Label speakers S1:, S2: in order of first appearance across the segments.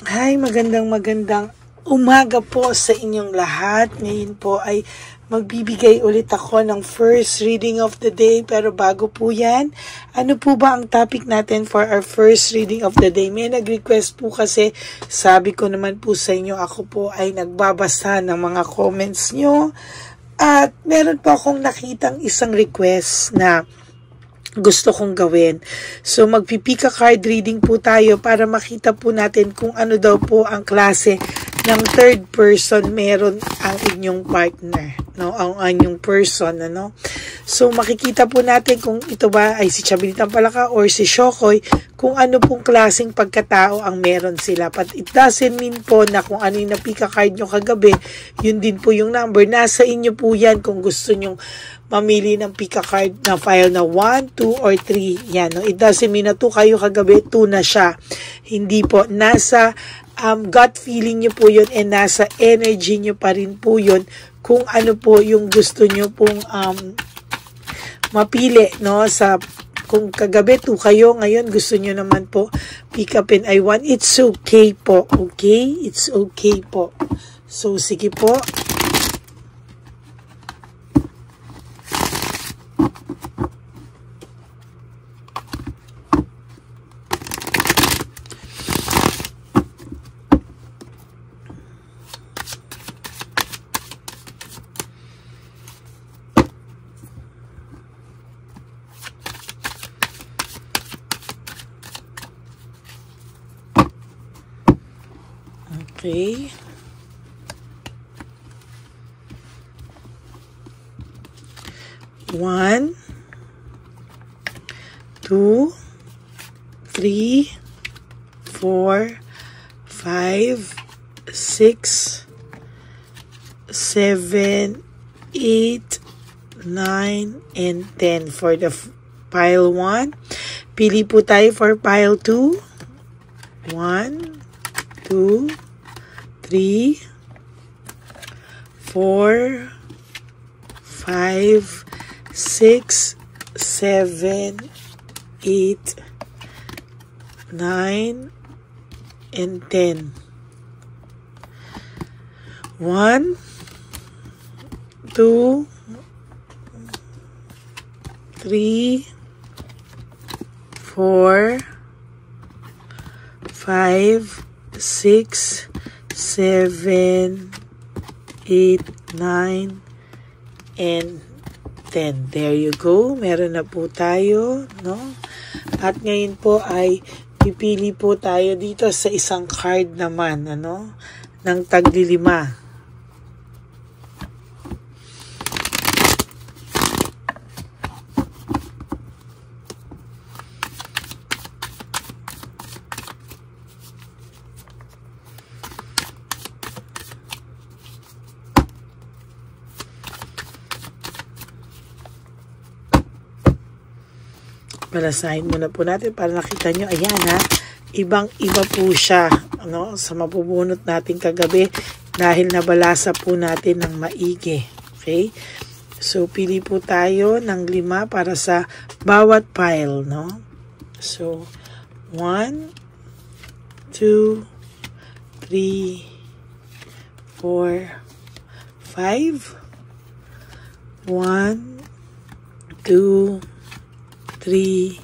S1: Hi, magandang umaga po sa inyong lahat. Ngayon po ay magbibigay ulit ako ng first reading of the day. Pero bago po yan, ano po ba ang topic natin for our first reading of the day? May nag-request po kasi, sabi ko naman po sa inyo, ako po ay nagbabasa ng mga comments nyo. At meron po akong nakitang isang request na gusto kong gawin. So, magpipika card reading po tayo para makita po natin kung ano daw po ang klase ng third person meron ang inyong partner, no? Ang inyong person, ano? So, makikita po natin kung ito ba ay si Chabelitang Palaka or si Shokoy, kung ano pong klaseng pagkatao ang meron sila. But it doesn't mean po na kung ano yung napika card nyo kagabi, yun din po yung number. Nasa inyo po yan kung gusto nyong mamili ng pika card na file na 1, 2, or 3. Yan, no? It doesn't mean na 2 kayo kagabi, 2 na siya. Hindi po. Nasa gut feeling nyo po yun and nasa energy nyo pa rin po yun kung ano po yung gusto nyo pong mapili, no? Sa kung kagabi 2 kayo, ngayon gusto nyo naman po pick up in I 1, it's okay po. Okay? It's okay po. So, sige po. Okay. One, 2, 3, 4, 5, 6, 7, 8, 9, and 10 for the pile 1. Pili po tayo for pile 2. 1, 2, 3, 4, 5, 6, 7, 8, 9, and 10. 1, 2, 3, 4, 5, 6, 7, 8, 9, and 10. There you go. Meron na po tayo, no? At ngayon po ay pipili po tayo dito sa isang card naman, ano? Ng tagli-5. Palasahin muna po natin para nakita nyo. Ayan ha, ibang-iba po siya, ano, sa mabubunot natin kagabi dahil nabalasa po natin ng maigi. Okay? So, pili po tayo ng 5 para sa bawat pile, no? So, 1, 2, 3, 4, 5. 1, 2, 3,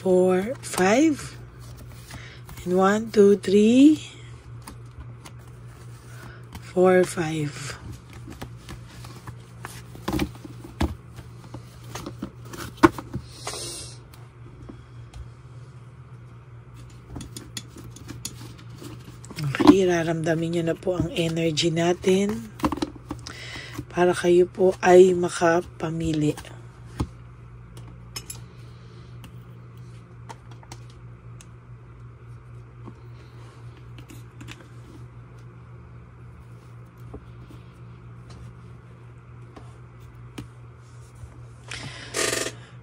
S1: 4, 5, and 1, 2, 3, 4, 5. Okay, raramdamin nyo na po ang energy natin para kayo po ay makapamili.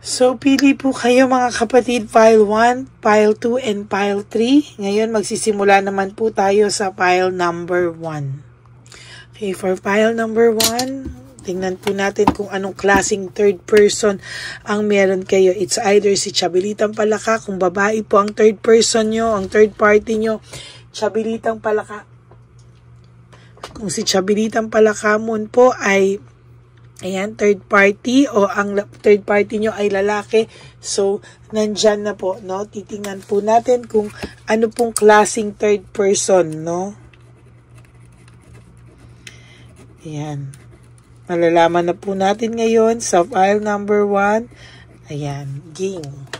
S1: So, pili po kayo mga kapatid, pile 1, pile 2, and pile 3. Ngayon, magsisimula naman po tayo sa pile number 1. Okay, for pile number 1, tingnan po natin kung anong klaseng third person ang meron kayo. It's either si Chabelitang Palaka, kung babae po ang third person nyo, ang third party nyo, Chabilitang Palakamon po ay ayan, third party o ang third party nyo ay lalaki. So, nandyan na po, no? Titingnan po natin kung ano pong klaseng third person, no? Ayan. Malalaman na po natin ngayon sa file number 1. Ayan, game.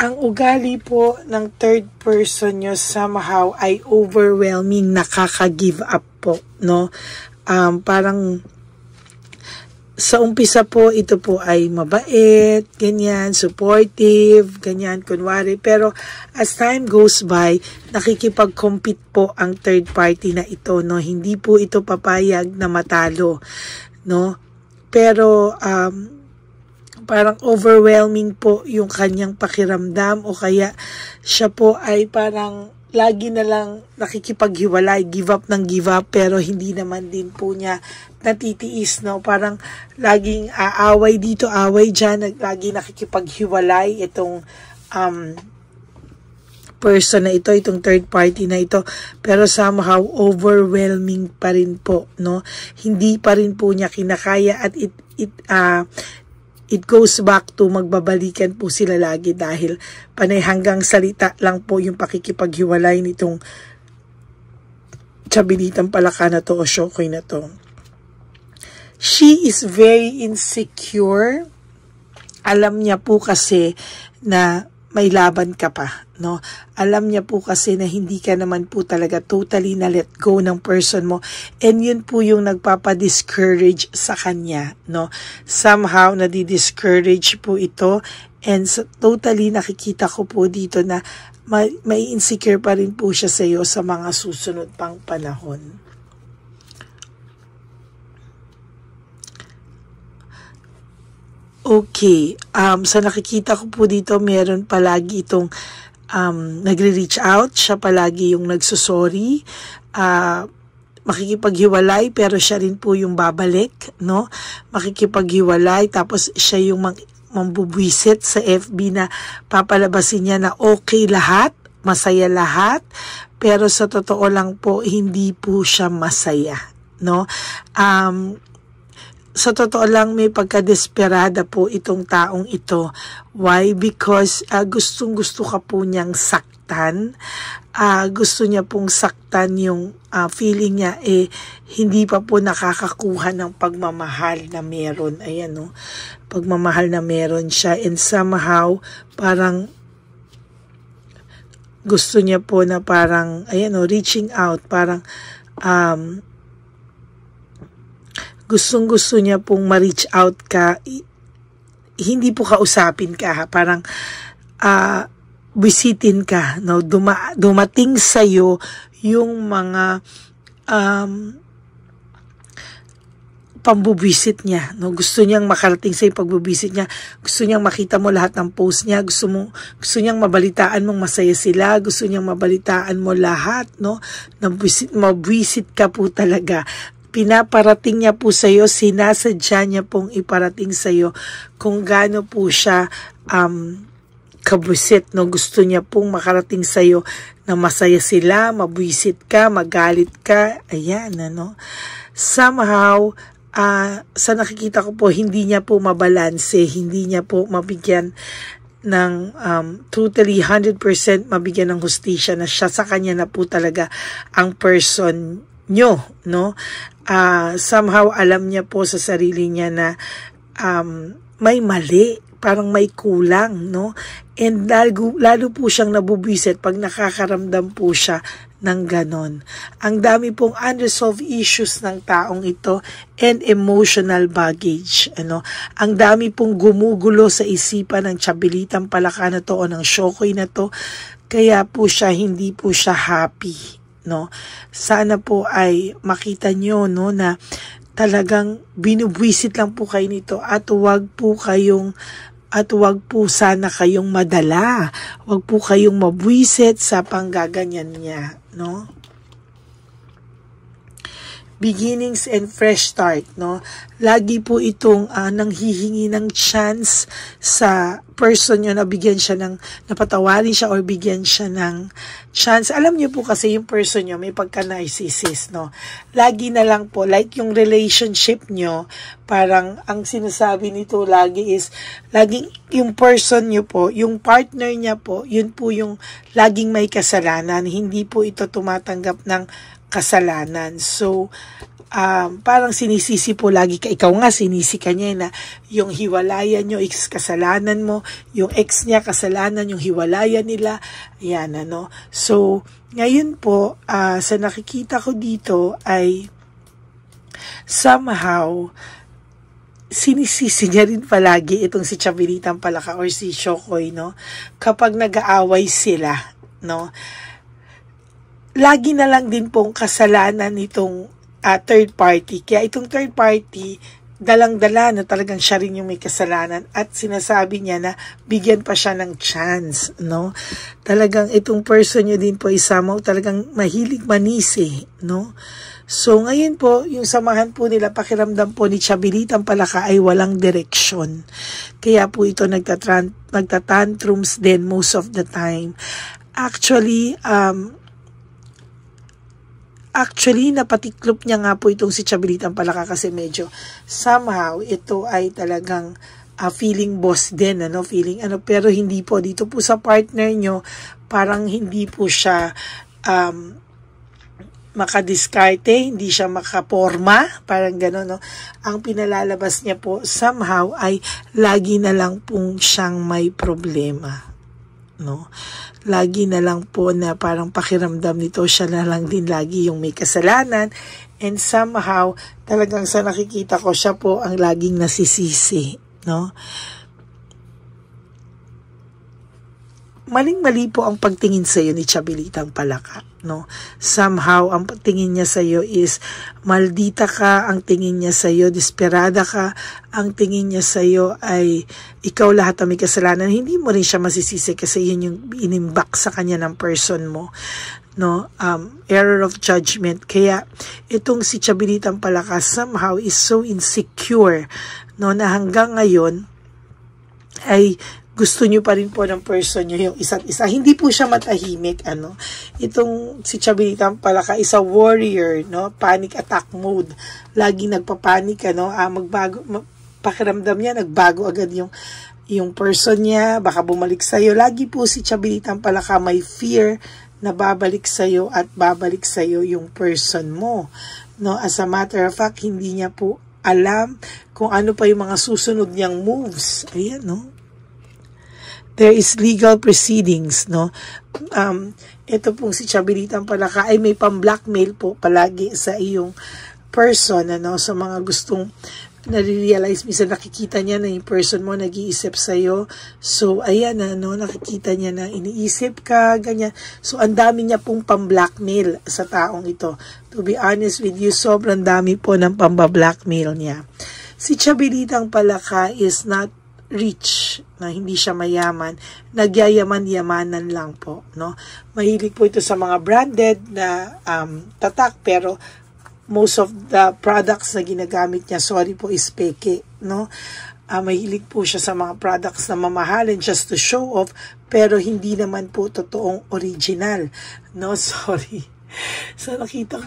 S1: Ang ugali po ng third person nyo somehow ay overwhelming, nakaka-give up po, no? Parang sa umpisa po, ito po ay mabait, ganyan, supportive, ganyan, kunwari. Pero as time goes by, nakikipag-compete po ang third party na ito, no? Hindi po ito papayag na matalo, no? Pero, parang overwhelming po yung kanyang pakiramdam o kaya siya po ay parang lagi na lang nakikipaghiwalay, give up pero hindi naman din po niya natitiis, no? Parang laging aaway dito, away dyan, lagi nakikipaghiwalay itong person na ito, itong third party na ito, pero somehow overwhelming pa rin po, no? Hindi pa rin po niya kinakaya at it goes back to magbabalikan po sila lagi dahil panay hanggang salita lang po yung pakikipaghiwalay nitong Chabilitang Palaka na to o Shokoy na to. She is very insecure. Alam niya po kasi na may laban ka pa, no? Alam niya po kasi na hindi ka naman po talaga totally na let go ng person mo. And yun po yung nagpapa-discourage sa kanya, no? Somehow, nadi-discourage po ito. And totally nakikita ko po dito na may insecure pa rin po siya sa iyo sa mga susunod pang panahon. Okay, sa nakikita ko po dito, meron palagi itong nagre-reach out, siya palagi yung nagsusorry, makikipaghiwalay, pero siya rin po yung babalik, no? Makikipaghiwalay, tapos siya yung mambubwisit sa FB na papalabasin niya na okay lahat, masaya lahat, pero sa totoo lang po, hindi po siya masaya, no? Sa totoo lang, may pagka-desperada po itong taong ito. Why? Because gustong-gusto ka po niyang saktan. Gusto niya pong saktan yung feeling niya, hindi pa po nakakakuha ng pagmamahal na meron. Ayan, no? Pagmamahal na meron siya. And somehow, parang gusto niya po na parang, ayan, no, reaching out, parang, gustong-gusto niya pong ma-reach out ka, hindi po kausapin ka, ha? Parang bisitin ka, no? Dumating sa'yo yung mga pambubisit niya, no? Gusto niyang makarating sa pagbubisit niya, gusto niyang makita mo lahat ng post niya, gusto niyang mabalitaan mong masaya sila, gusto niyang mabalitaan mo lahat, no? Mabuisit ka po talaga. Pinaparating niya po sa iyo, sinasadya niya pong iparating sa iyo kung gaano po siya kabusit, no? Gusto niya pong makarating sa iyo na masaya sila, mabuisit ka, magalit ka, ayan, ano? Somehow, sa nakikita ko po, hindi niya po mabalanse, hindi niya po mabigyan ng totally 100% mabigyan ng hustisya na siya sa kanya na po talaga ang person nyo, no? Somehow alam niya po sa sarili niya na may mali, parang may kulang, no? And lalo po siyang nabubwisit pag nakakaramdam po siya ng ganon. Ang dami pong unresolved issues ng taong ito and emotional baggage, ano? Ang dami pong gumugulo sa isipan ng Chabilitang Palaka na to o ng Shokoy na to, kaya po siya hindi po siya happy, no? Sana po ay makita nyo, no, na talagang binubwisit lang po kayo nito at wag po sana kayong madala. Wag po kayong mabwisit sa panggaganyan niya, no? beginnings and fresh start, no? Lagi po itong nanghihingi ng chance sa person nyo na bigyan siya ng, napatawarin siya or bigyan siya ng chance. Alam niyo po kasi yung person nyo may pagka-narcissist, no? Lagi na lang po, like yung relationship nyo, parang ang sinasabi nito lagi is, laging yung person nyo po, yung partner niya po, yun po yung laging may kasalanan. Hindi po ito tumatanggap ng kasalanan. So, parang sinisisi po lagi ka, ikaw nga sinisi ka niya na yung hiwalayan nyo is kasalanan mo, yung ex niya kasalanan, yung hiwalayan nila, yan ano. So, ngayon po, sa nakikita ko dito ay somehow, sinisisi niya rin palagi itong si Chabelitang Palaka or si Shokoy, no? Kapag nag-aaway sila, no? Lagi na lang din pong kasalanan nitong third party. Kaya itong third party, dalang-dala na talagang siya rin yung may kasalanan at sinasabi niya na bigyan pa siya ng chance, no? Talagang itong person niya din po isamaw talagang mahilig manisi, no? So ngayon po, yung samahan po nila, pakiramdam po ni Chabelitang Palaka ay walang direksyon. Kaya po ito nagtatantrums din most of the time. Actually, napatiklop niya nga po itong si Chabelitang Palaka kasi medyo somehow ito ay talagang feeling boss din, ano, feeling ano, pero hindi po dito po sa partner nyo, parang hindi po siya makadiskarte, hindi siya makaporma, parang gano'n, no? Ang pinalalabas niya po somehow ay lagi na lang pong siyang may problema, no? Lagi na lang po na parang pakiramdam nito siya na lang din lagi yung may kasalanan and somehow talagang sa nakikita ko siya po ang laging nasisisi, no? Maling-mali po ang pagtingin sa iyo ni Chabelitang Palaka, no? Somehow ang tingin niya sa iyo is maldita ka, ang tingin niya sa iyo desperada ka, ang tingin niya sa iyo ay ikaw lahat ang may kasalanan. Hindi mo rin siya masisisi kasi yun yung inimbak sa kanya ng person mo, no? Error of judgment. Kaya itong si Chabelitang Palaka somehow is so insecure, no, na hanggang ngayon ay gusto nyo pa rin po ng person nyo yung isa't isa. Hindi po siya matahimik, ano. Itong si Chabelitang Palaka is a warrior, no. Panic attack mode. Lagi nagpapanik, ano. Pakiramdam niya, nagbago agad yung person niya. Baka bumalik sa'yo. Lagi po si Chabelitang Palaka may fear na babalik sa'yo at babalik sa'yo yung person mo, no. As a matter of fact, hindi niya po alam kung ano pa yung mga susunod niyang moves. Ayan, no. There is legal proceedings, no? Ito pong si Chabelitang Palaka ay may pang-blackmail po palagi sa iyong person, ano? Sa mga gustong nare-realize, minsan nakikita niya na yung person mo nag-iisip sa'yo. So, ayan, ano? Nakikita niya na iniisip ka, ganyan. So, ang dami niya pong pang-blackmail sa taong ito. To be honest with you, sobrang dami po ng pang-blackmail niya. Si Chabelitang Palaka is not rich, na hindi siya mayaman, nagyayaman-yamanan lang po, no? Mahilig po ito sa mga branded na tatak, pero most of the products na ginagamit niya, sorry po, is peke, no? Mahilig po siya sa mga products na mamahalin just to show off, pero hindi naman po totoong original, no? Sorry. So, nakita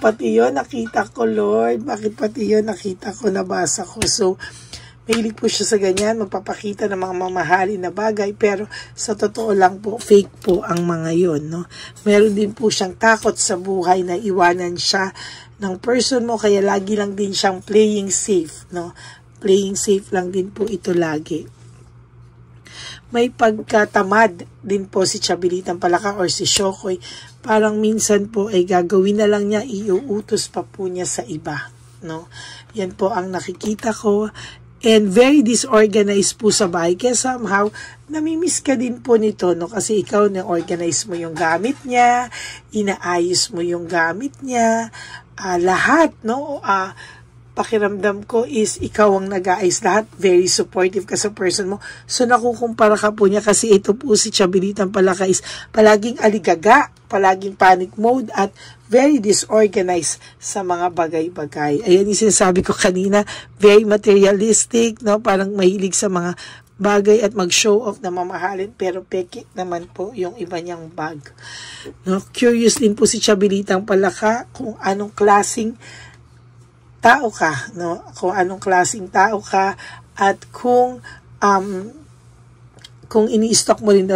S1: ko, Lord, bakit pati yun nakita ko, nabasa ko. So, mahilig po siya sa ganyan, magpapakita ng mga mamahalin na bagay, pero sa totoo lang po, fake po ang mga yon, no? Meron din po siyang takot sa buhay na iwanan siya ng person mo, kaya lagi lang din siyang playing safe, no? Playing safe lang din po ito lagi. May pagkatamad din po si Chabelitang Palaka or si Shokoy. Parang minsan po ay gagawin na lang niya, iuutos pa po niya sa iba, no? Yan po ang nakikita ko. And very disorganized po sa bahay. Kaya somehow, namimiss ka din po nito, no? Kasi ikaw na-organize mo yung gamit niya, inaayos mo yung gamit niya, lahat, no? pakiramdam ko is ikaw ang nag-aayos lahat. Very supportive ka sa person mo. So nakukumpara ka po niya kasi ito po si Chabilitang Palaka is palaging aligaga, palaging panic mode at very disorganized sa mga bagay-bagay. Ayan yung sinasabi ko kanina, very materialistic, no? Parang mahilig sa mga bagay at mag-show off na mamahalin pero peke naman po yung iba niyang bag. No? Curious din po si Chabilitang Palaka kung anong klaseng tao ka, no? Kung anong klaseng tao ka at kung ini-stock mo rin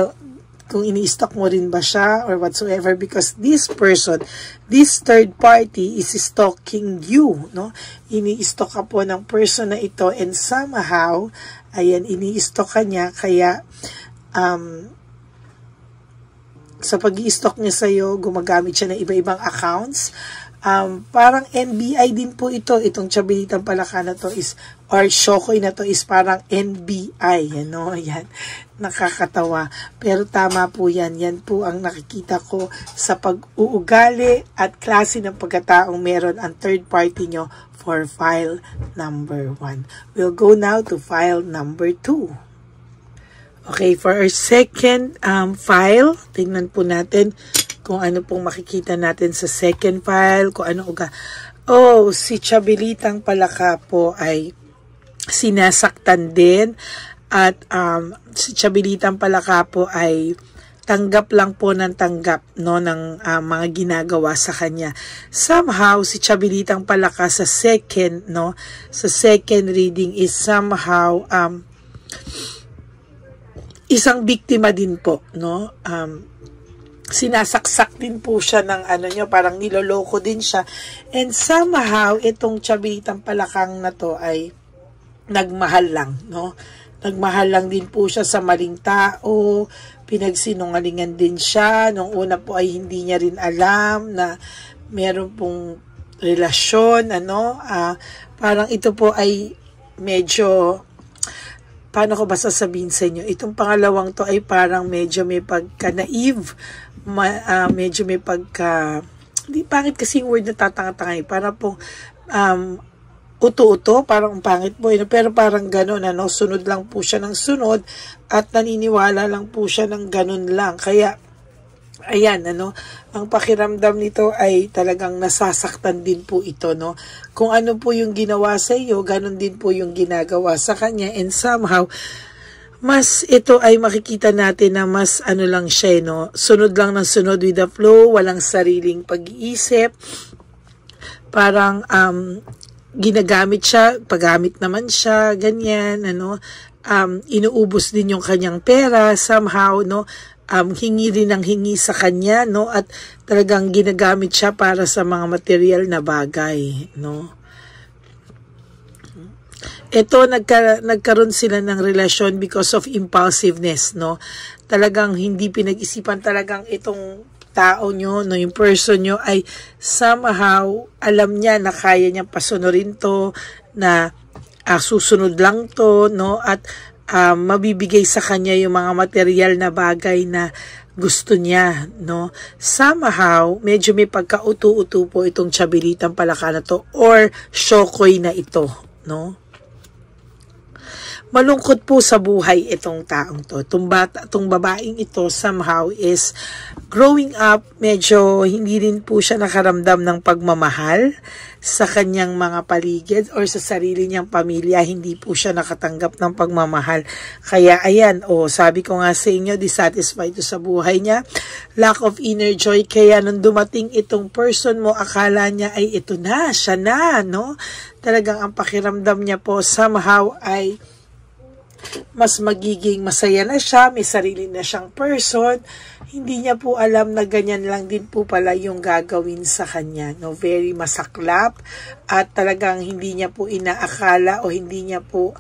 S1: kung ini-stock mo rin ba siya or whatsoever, because this person, this third party is stalking you, no? Ini-stock ka po ng person na ito and somehow, ayan, ini-stock ka niya, kaya sa pag-i-stock niya sa'yo, gumagamit siya ng iba-ibang accounts. Parang NBI din po itong Chabilitang Palaka na to is, or Shokoy na to is parang NBI, ano, yan, nakakatawa. Pero tama po yan po ang nakikita ko sa pag-uugali at klase ng pagkataong meron ang third party nyo for file number 1. We'll go now to file number 2. Okay, for our second file, tingnan po natin kung ano pong makikita natin sa second file, kung ano si Chabilitang Palaka po ay sinasaktan din at si Chabilitang Palaka po ay tanggap lang po ng tanggap, no, ng mga ginagawa sa kanya. Somehow si Chabilitang Palaka sa second, no, sa second reading is somehow isang biktima din po, no? Sinasaksak din po siya ng parang niloloko din siya. And somehow, itong Chabilitang Palakang na to ay nagmahal lang, no? Nagmahal lang din po siya sa maling tao, pinagsinungalingan din siya. Nung una po ay hindi niya rin alam na meron pong relasyon, parang ito po ay medyo, paano ko ba sasabihin sa inyo? Itong pangalawang to ay parang medyo may pagka-naive, medyo may pagka, hindi pangit kasi yung word na tatanga-tanga, para pong uto-uto, parang pangit po, pero parang gano'n, sunod lang po siya ng sunod at naniniwala lang po siya ng gano'n lang. Kaya, ayan, ang pakiramdam nito ay talagang nasasaktan din po ito, no? Kung ano po yung ginawa sa iyo, ganun din po yung ginagawa sa kanya, and somehow, mas ito ay makikita natin na mas lang siya, no? Sunod lang ng sunod with the flow, walang sariling pag-iisip, parang, ginagamit siya, paggamit naman siya, ganyan, inuubos din yung kanyang pera, somehow, no? Hingi rin ng hingi sa kanya, no? At talagang ginagamit siya para sa mga material na bagay, no? Ito, nagkaroon sila ng relasyon because of impulsiveness, no? Talagang hindi pinag-isipan, talagang itong tao nyo, no, yung person nyo ay somehow alam niya na kaya niyang pasunurin to, na susunod lang to, no? At mabibigay sa kanya yung mga material na bagay na gusto niya, no? Somehow, medyo may pagka-utu-utu po itong Chabilitang Palaka na to or Shokoy na ito, no? Malungkot po sa buhay itong taong to. Itong babaeng ito somehow is growing up, medyo hindi rin po siya nakaramdam ng pagmamahal sa kanyang mga paligid or sa sarili niyang pamilya. Hindi po siya nakatanggap ng pagmamahal. Kaya ayan, sabi ko nga sa inyo, dissatisfied to sa buhay niya. Lack of inner joy. Kaya nung dumating itong person mo, akala niya ay ito na, siya na, no? Talagang ang pakiramdam niya po somehow ay mas magiging masaya na siya, may sarili na siyang person. Hindi niya po alam na ganyan lang din po pala yung gagawin sa kanya, no? Very masaklap at talagang hindi niya po inaakala o hindi niya po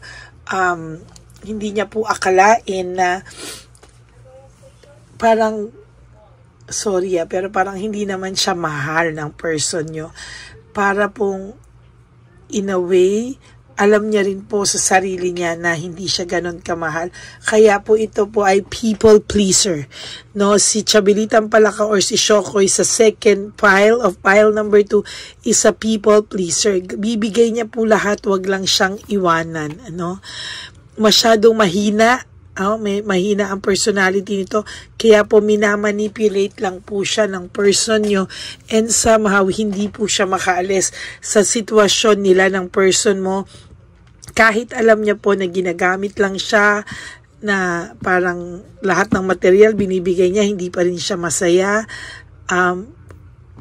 S1: akalain na parang, sorry pero parang hindi naman siya mahal ng person nyo. Para pong in a way alam niya rin po sa sarili niya na hindi siya ganon kamahal. Kaya po ito po ay people pleaser. No, si Chabilitang Palaka or si Shokoy sa second pile number 2 is a people pleaser. Bibigay niya po lahat, wag lang siyang iwanan. No? Masyadong mahina. Mahina ang personality nito, kaya po minamanipulate lang po siya ng person nyo, and somehow hindi po siya makaalis sa sitwasyon nila ng person mo, kahit alam niya po na ginagamit lang siya, na parang lahat ng material binibigay niya, hindi pa rin siya masaya.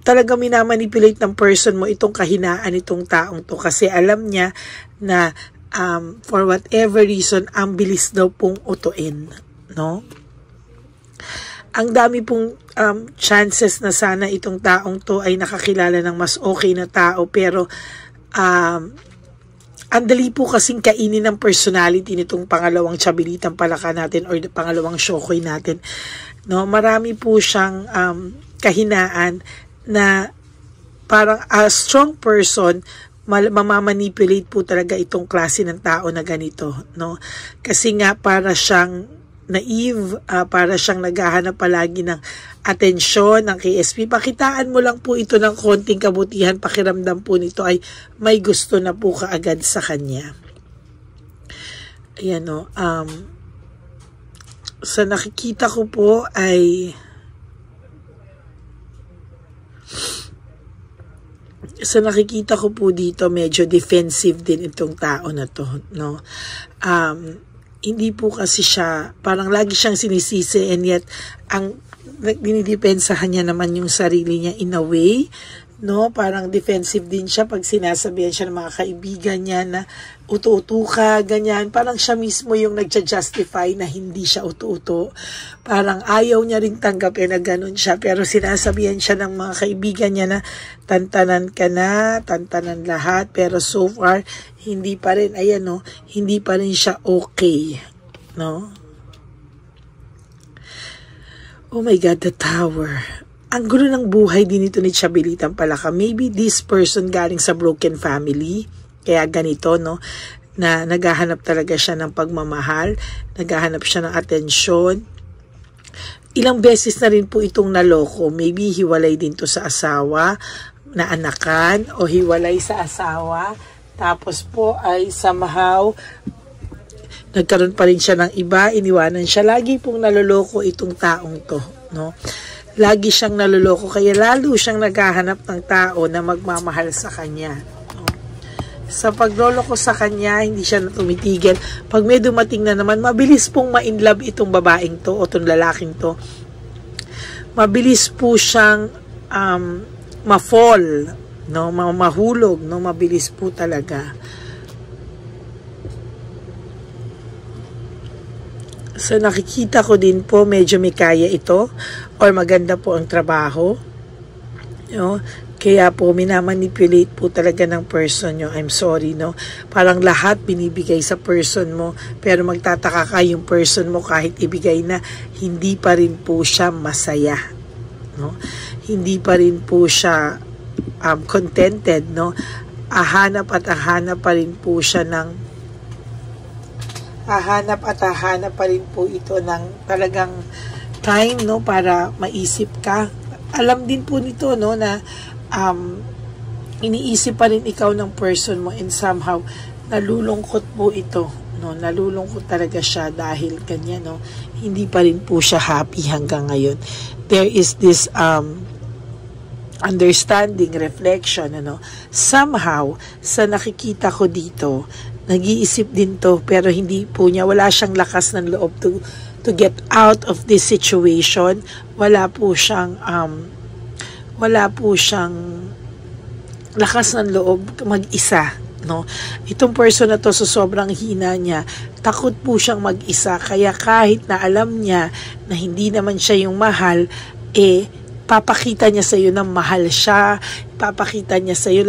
S1: Talaga minamanipulate ng person mo itong kahinaan itong taong to, kasi alam niya na for whatever reason, ang bilis daw pong utuin, no? Ang dami pong chances na sana itong taong to ay nakakilala ng mas okay na tao, pero ang dali po kasing kainin ng personality nitong pangalawang Chabilitang Palaka natin or pangalawang Shokoy natin, no? Marami po siyang kahinaan na parang a strong person, mamamanipulate po talaga itong klase ng tao na ganito, no? Kasi nga para siyang naive, para siyang naghahanap palagi ng atensyon ng KSP. Pakitaan mo lang po ito ng konting kabutihan, pakiramdam po nito ay may gusto na po kaagad sa kanya. Ayan, no? Sa nakikita ko po ay dito, medyo defensive din itong tao na to, no? Hindi po kasi siya, parang lagi siyang sinisisi, and yet, ang dinidepensahan niya naman yung sarili niya in a way, no? Parang defensive din siya pag sinasabihan siya ng mga kaibigan niya na uto-uto ka, ganyan. Parang siya mismo yung nagja-justify na hindi siya uto-uto. Parang ayaw niya rin tanggapin na ganun siya, pero sinasabihan siya ng mga kaibigan niya na tantanan ka na, tantanan lahat, pero so far, hindi pa rin, ayan, no? Hindi pa rin siya okay, no? Oh my God, the Tower. Ang gulo ng buhay din ito ni Chabilitang Palaka. Maybe this person galing sa broken family, kaya ganito, no? Na naghahanap talaga siya ng pagmamahal, naghahanap siya ng atensyon. Ilang beses na rin po itong naloko. Maybe hiwalay din to sa asawa, naanakan, o hiwalay sa asawa. Tapos po ay somehow nagkaroon pa rin siya ng iba, iniwanan siya. Lagi pong naloloko itong taong to, no? Lagi siyang naloloko, kaya lalo siyang naghahanap ng tao na magmamahal sa kanya. Sa pagloloko sa kanya, hindi siya na tumitigil. Pag may dumating na naman, mabilis pong ma-inlove itong babaeng to o itong lalaking to. Mabilis po siyang ma-fall, no? Mahulog, no? Mabilis po talaga. So nakikita ko din po medyo may kaya ito or maganda po ang trabaho, no? Kaya po minamanipulate po talaga ng person nyo. I'm sorry, no? Parang lahat binibigay sa person mo, pero magtataka ka yung person mo kahit ibigay na, hindi pa rin po siya masaya, no? Hindi pa rin po siya contented, no? Ahanap pa rin po siya ng hahanap pa rin po ito ng talagang time, no, para maisip ka. Alam din po nito, no, na iniisip pa rin ikaw ng person mo, and somehow nalulungkot po ito, no, nalulungkot talaga siya dahil ganyan, no, hindi pa rin po siya happy hanggang ngayon. There is this understanding, reflection, ano, somehow sa nakikita ko dito, nag-iisip din to, pero hindi po niya, wala siyang lakas ng loob to get out of this situation. Wala po siyang lakas ng loob mag-isa, no? Itong person na to, so sobrang hina niya, takot po siyang mag-isa, kaya kahit na alam niya na hindi naman siya yung mahal, papakita niya sa iyo na mahal siya, papakita niya sa iyo,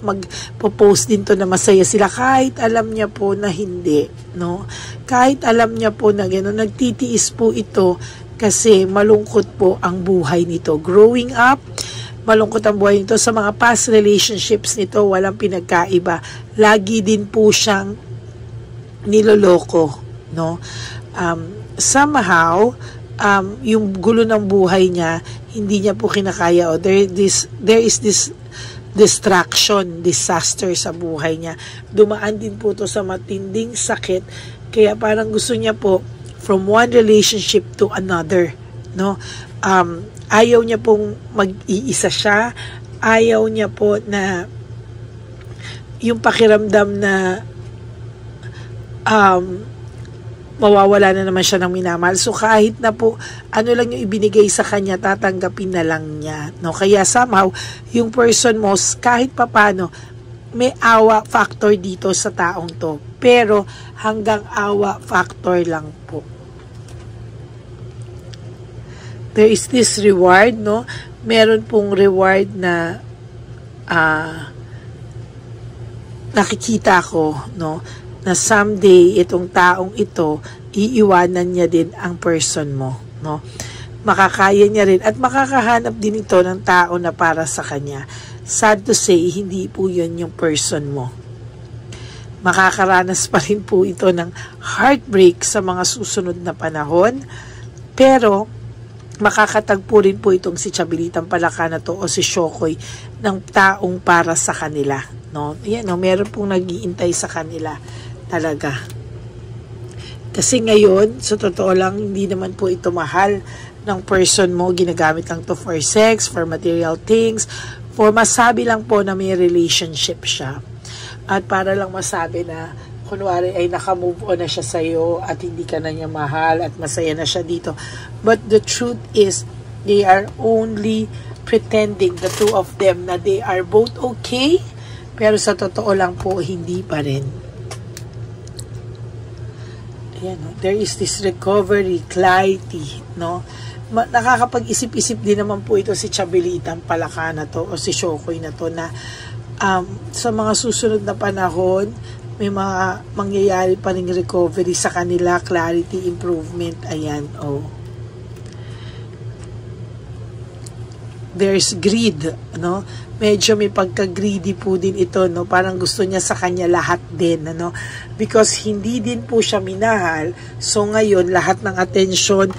S1: magpo-post din to na masaya sila kahit alam niya po na hindi, no? Kahit alam niya po na gano'n, nagtitiis po ito kasi malungkot po ang buhay nito. Growing up, malungkot ang buhay nito. Sa mga past relationships nito, walang pinagkaiba. Lagi din po siyang niloloko, no? Somehow, yung gulo ng buhay niya, hindi niya po kinakaya, o there is this distraction, disaster sa buhay niya. Dumaan din po to sa matinding sakit, kaya parang gusto niya po from one relationship to another, no? Ayaw niya pong mag-iisa siya, ayaw niya po na yung pakiramdam na mawawala na naman siya ng minamahal. So kahit na po ano lang yung ibinigay sa kanya, tatanggapin na lang niya, no? Kaya somehow yung person mo, kahit papano, may awa factor dito sa taong to, pero hanggang awa factor lang po. There is this reward, no? Meron pong reward na nakikita ko, no? Na someday itong taong ito, iiwanan niya din ang person mo, no? Makakaya niya rin at makakahanap din ito ng tao na para sa kanya. Sad to say, hindi po yun yung person mo. Makakaranas pa rin po ito ng heartbreak sa mga susunod na panahon, pero makakatagpo rin po itong si Chabilitang Palaka na to o si Shokoy ng taong para sa kanila, no? Yan, no? Meron pong nag-iintay sa kanila talaga. Kasi ngayon, sa totoo lang, hindi naman po ito mahal ng person mo. Ginagamit lang to for sex, for material things, for masabi lang po na may relationship siya. At para lang masabi na kunwari ay naka-move on na siya sa'yo at hindi ka na niya mahal at masaya na siya dito. But the truth is, they are only pretending, the two of them, na they are both okay, pero sa totoo lang po, hindi pa rin. Ayan, no? There is this recovery, clarity, no? Nakakapag-isip-isip din naman po ito si Chabilitang Palaka na to o si Shokoy na to na sa mga susunod na panahon, may mga mangyayari pa ring recovery sa kanila, clarity, improvement. Ayan, oh. There's greed, no? Medyo may pagka-greedy po din ito, no? Parang gusto niya sa kanya lahat din, ano? Because hindi din po siya minahal. So ngayon, lahat ng attention,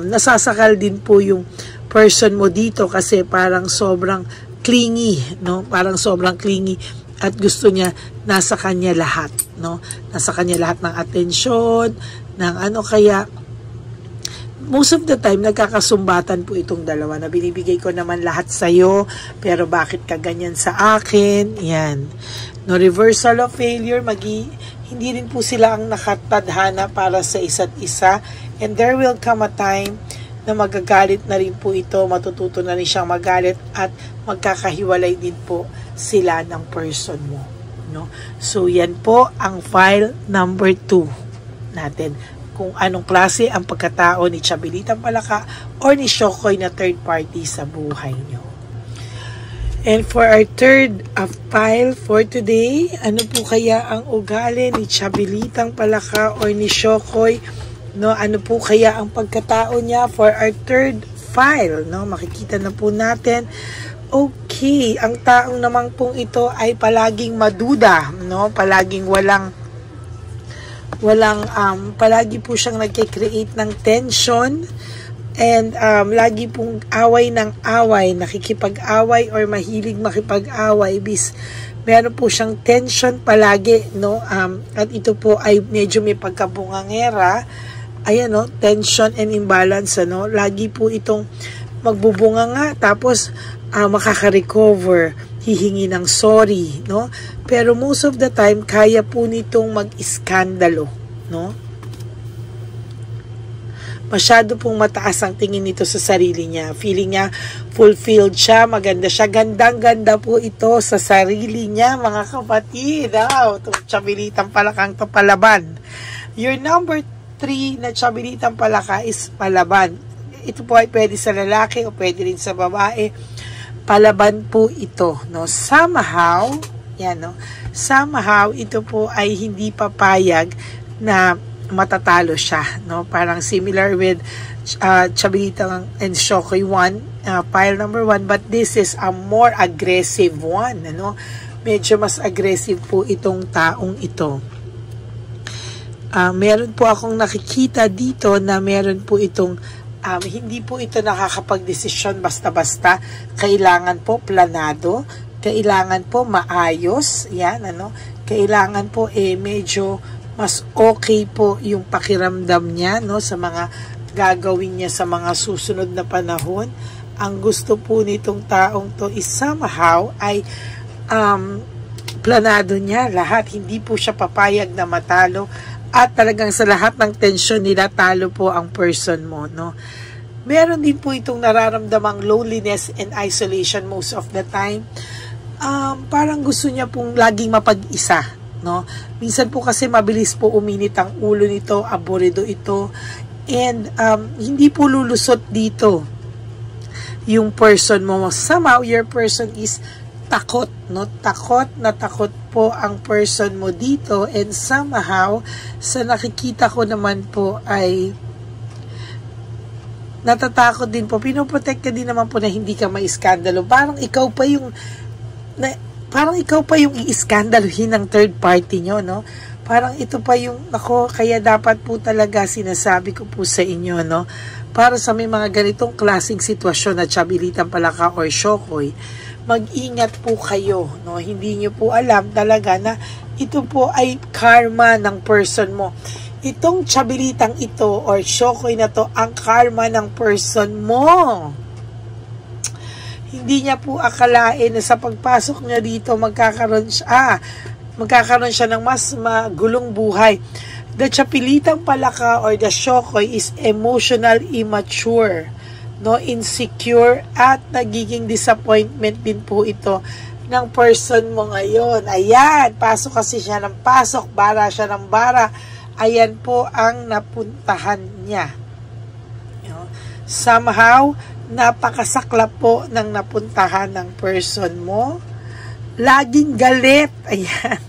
S1: nasasakal din po yung person mo dito kasi parang sobrang clingy, no? Parang sobrang clingy at gusto niya nasa kanya lahat, no? Nasa kanya lahat ng atensyon, ng ano, kaya most of the time nagkakasumbatan po itong dalawa na binibigay ko naman lahat sa iyo, pero bakit ka ganyan sa akin? Yan. No, reversal of failure, hindi rin po sila ang nakatadhana para sa isa't isa, and there will come a time na magagalit na rin po ito, matututo na rin siyang magalit at magkakahiwalay din po sila ng person mo, no? So yan po ang file number 2 natin, kung anong klase ang pagkatao ni Chabilitang Palaka or ni Shokoy na third party sa buhay nyo. And for our third file for today, ano po kaya ang ugali ni Chabilitang Palaka or ni Shokoy, no? Ano po kaya ang pagkatao niya for our third file, no? Makikita na po natin. Okay, ang taong naman pong ito ay palaging maduda, no? Palaging palagi po siyang nagki-create ng tension and lagi pong away ng away, nakikipag-away or mahilig makipag-away, meron po siyang tension palagi, no? At ito po ay medyo may pagkabungangera. Ayan, no? Tension and imbalance, ano? Lagi po itong magbubunga nga, tapos makaka-recover, hihingi ng sorry, no? Pero most of the time, kaya po nitong mag-iskandalo, no? Masyado pong mataas ang tingin nito sa sarili niya. Feeling niya, fulfilled siya, maganda siya. Gandang-ganda po ito sa sarili niya, mga kapatid. Itong Chabilitang Palakang to palaban. Your number 3 na Chabilitang Palaka is palaban. Ito po ay pwede sa lalaki o pwede rin sa babae. Palaban po ito, no? Somehow, yan, no? Somehow, ito po ay hindi papayag na matatalo siya, no? Parang similar with Chabilitang and Shokoy 1, pile number 1, but this is a more aggressive one, ano? Medyo mas aggressive po itong taong ito. Meron po akong nakikita dito na meron po itong hindi po ito nakakapag-desisyon basta-basta. Kailangan po planado, kailangan po maayos, yan, ano? Kailangan po medyo mas okay po yung pakiramdam niya, no, sa mga gagawin niya sa mga susunod na panahon. Ang gusto po nitong taong to is somehow ay planado niya lahat. Hindi po siya papayag na matalo. At talagang sa lahat ng tensyon nila, talo po ang person mo, no? Meron din po itong nararamdamang loneliness and isolation most of the time. Parang gusto niya pong laging mapag-isa, no? Minsan po kasi mabilis po uminit ang ulo nito, aburido ito, and hindi po lulusot dito yung person mo. Somehow, your person is takot, no? Takot po ang person mo dito, and somehow sa nakikita ko naman po ay natatakot din po. Pinoprotect ka din naman po na hindi ka maiskandalo. Parang ikaw pa yung iiskandaluhin ng third party nyo, no? Parang ito pa yung kaya dapat po talaga sinasabi ko po sa inyo, no? Para sa may mga ganitong klaseng sitwasyon na Chabilitang Palaka or Shokoy, mag-ingat po kayo, no? Hindi nyo po alam talaga na ito po ay karma ng person mo. Itong Chabilitang ito or Shokoy na to, ang karma ng person mo. Hindi niya po akalain na sa pagpasok niya dito magkakaroon siya ng mas magulong buhay. The Chabilitang Palaka or the Shokoy is emotional immature, no, insecure, at nagiging disappointment din po ito ng person mo ngayon. Ayan, pasok kasi siya ng pasok, bara siya ng bara. Ayan po ang napuntahan niya. Somehow, napakasaklap po ng napuntahan ng person mo. Laging galit. Ayan.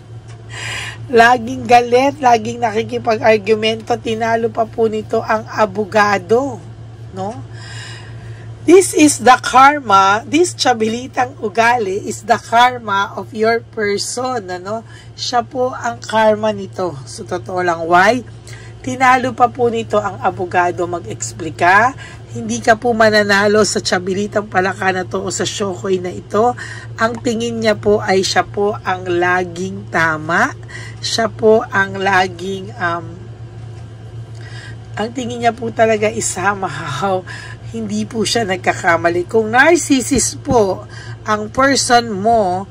S1: Laging galit, laging nakikipag-argumento. Tinalo pa po nito ang abogado, no? This is the karma, this Chabilitang ugali is the karma of your person, ano? Siya po ang karma nito. So, totoo lang, why? Tinalo pa po nito ang abogado mag-explika. Hindi ka po mananalo sa Chabilitang Palaka na to o sa Shokoy na ito. Ang tingin niya po ay siya po ang laging tama. Siya po ang laging, ang tingin niya po talaga is somehow, hindi po siya nagkakamali. Kung narcissist po ang person mo,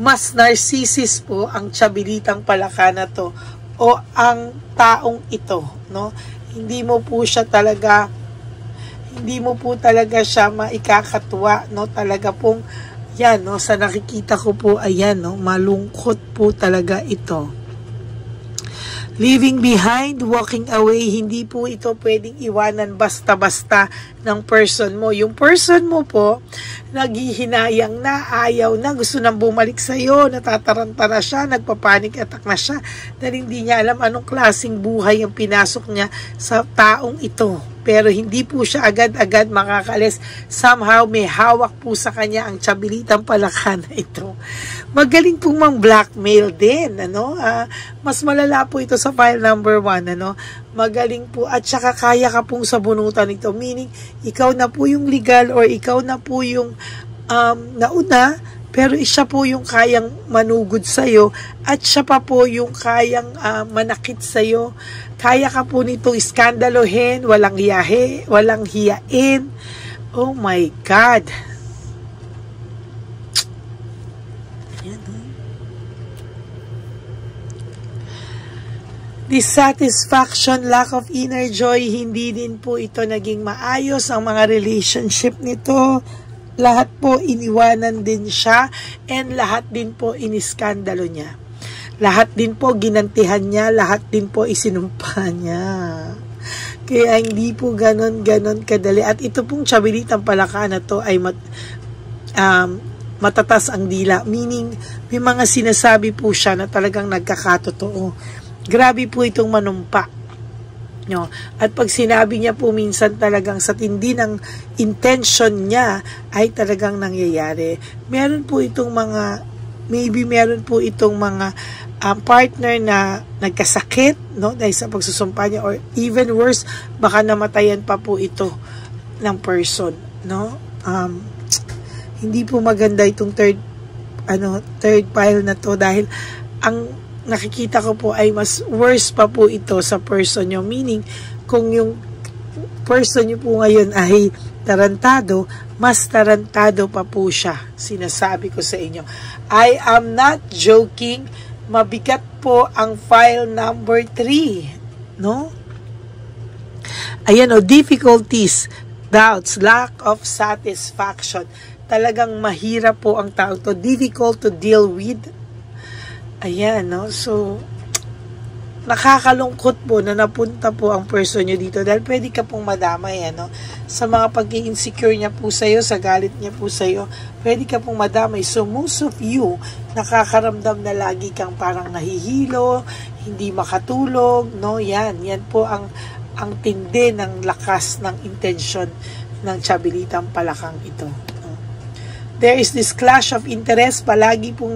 S1: mas narcissist po ang Chabilitang Palaka na to o ang taong ito, no? Hindi mo po talaga siya maikakatuwa, no? Talaga pong yan, no, sa nakikita ko po, ayan, no, malungkot po talaga ito. Leaving behind, walking away, hindi po ito pwedeng iwanan basta-basta ng person mo. Yung person mo po, naghihinayang na, ayaw na, gusto nang bumalik sa'yo, natataranta na siya, nagpapanik attack na siya, dahil hindi niya alam anong klaseng buhay ang pinasok niya sa taong ito. Pero hindi po siya agad-agad makakalis. Somehow may hawak po sa kanya ang Chabilitang Palaka na ito. Magaling pong mang-blackmail din, ano? Mas malala po ito sa file number 1, ano? Magaling po at saka kaya ka pong sabunutan ito. Meaning, ikaw na po yung legal or ikaw na po yung nauna, pero siya po yung kayang manugod sa'yo at siya pa po yung kayang manakit sa'yo. Kaya ka po nito iskandalohin, walang hiyain. Oh my God. Dissatisfaction, lack of inner joy, hindi din po ito naging maayos ang mga relationship nito. Lahat po iniwanan din siya and lahat din po iniskandalo niya. Lahat din po ginantihan niya, lahat din po isinumpa niya. Kaya hindi po ganon kadali. At ito pong Chabilitang Palaka na to ay matatas ang dila. Meaning, may mga sinasabi po siya na talagang nagkakatotoo. Grabe po itong manumpa. No? At pag sinabi niya po minsan talagang sa tindi ng intention niya ay talagang nangyayari. Meron po itong mga, maybe meron po itong mga partner na nagkasakit, no? Dahil sa pagsusumpa niya, or even worse, baka namatayan pa po ito ng person, no? Hindi po maganda itong third pile na to, dahil ang nakikita ko po ay mas worse pa po ito sa person nyo. Meaning, kung yung person nyo po ngayon ay tarantado, mas tarantado pa po siya. Sinasabi ko sa inyo. I am not joking. Mabigat po ang file number 3. No? Ayan o, difficulties, doubts, lack of satisfaction. Talagang mahirap po ang tao to. Difficult to deal with. Ayan, no? So, nakakalungkot po na napunta po ang person nyo dito dahil pwede ka pong madamay, ano? Sa mga pag-i-insecure niya po sa'yo, sa galit niya po sa'yo, pwede ka pong madamay. So, most of you, nakakaramdam na lagi kang parang nahihilo, hindi makatulog, no? Yan po ang tindi ng lakas ng intensyon ng Chabilitang Palakang ito. There is this clash of interest, palagi pong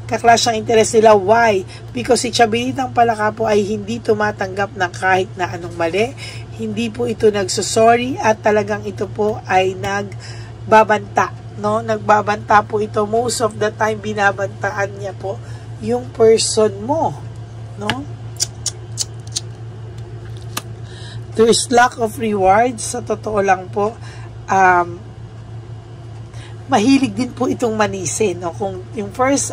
S1: kaklash ang interest nila. Why? Because si Chabilitang Palaka po ay hindi tumatanggap ng kahit na anong mali. Hindi po ito nagsusorry at talagang ito po ay nagbabanta. No? Nagbabanta po ito. Most of the time, binabantaan niya po yung person mo. No? There is lack of rewards. Sa totoo lang po, mahilig din po itong manisin, no? Kung yung first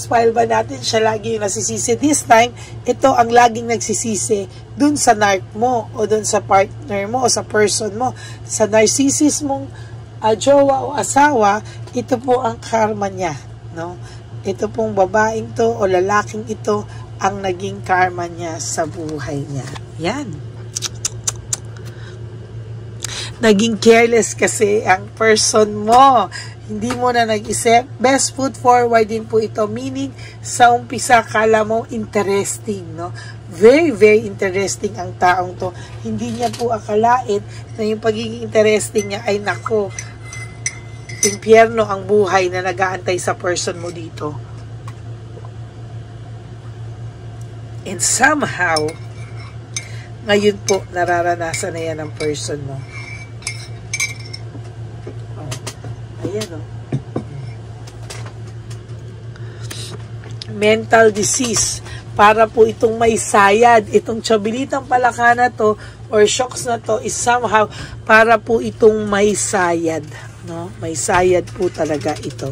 S1: file ba natin, siya lagi yung nasisisi. This time, ito ang laging nagsisisi dun sa narc mo, o dun sa partner mo, o sa person mo. Sa narcissist mong jowa o asawa, ito po ang karma niya, no? Ito pong babaeng to, o lalaking ito, ang naging karma niya sa buhay niya. Yan. Naging careless kasi ang person mo. Hindi mo na nag-isip. Best foot forward din po ito. Meaning, sa umpisa, kala mo interesting, no? Very, very interesting ang taong to. Hindi niya po akalain na yung pagiging interesting niya ay nako, impyerno ang buhay na nag-aantay sa person mo dito. And somehow, ngayon po, nararanasan na yan ang person mo. Ayan, oh. Mental disease. Para po itong may sayad. Itong Chabilitang Palaka na to, or shocks na to, is somehow para po itong may sayad. No? May sayad po talaga ito.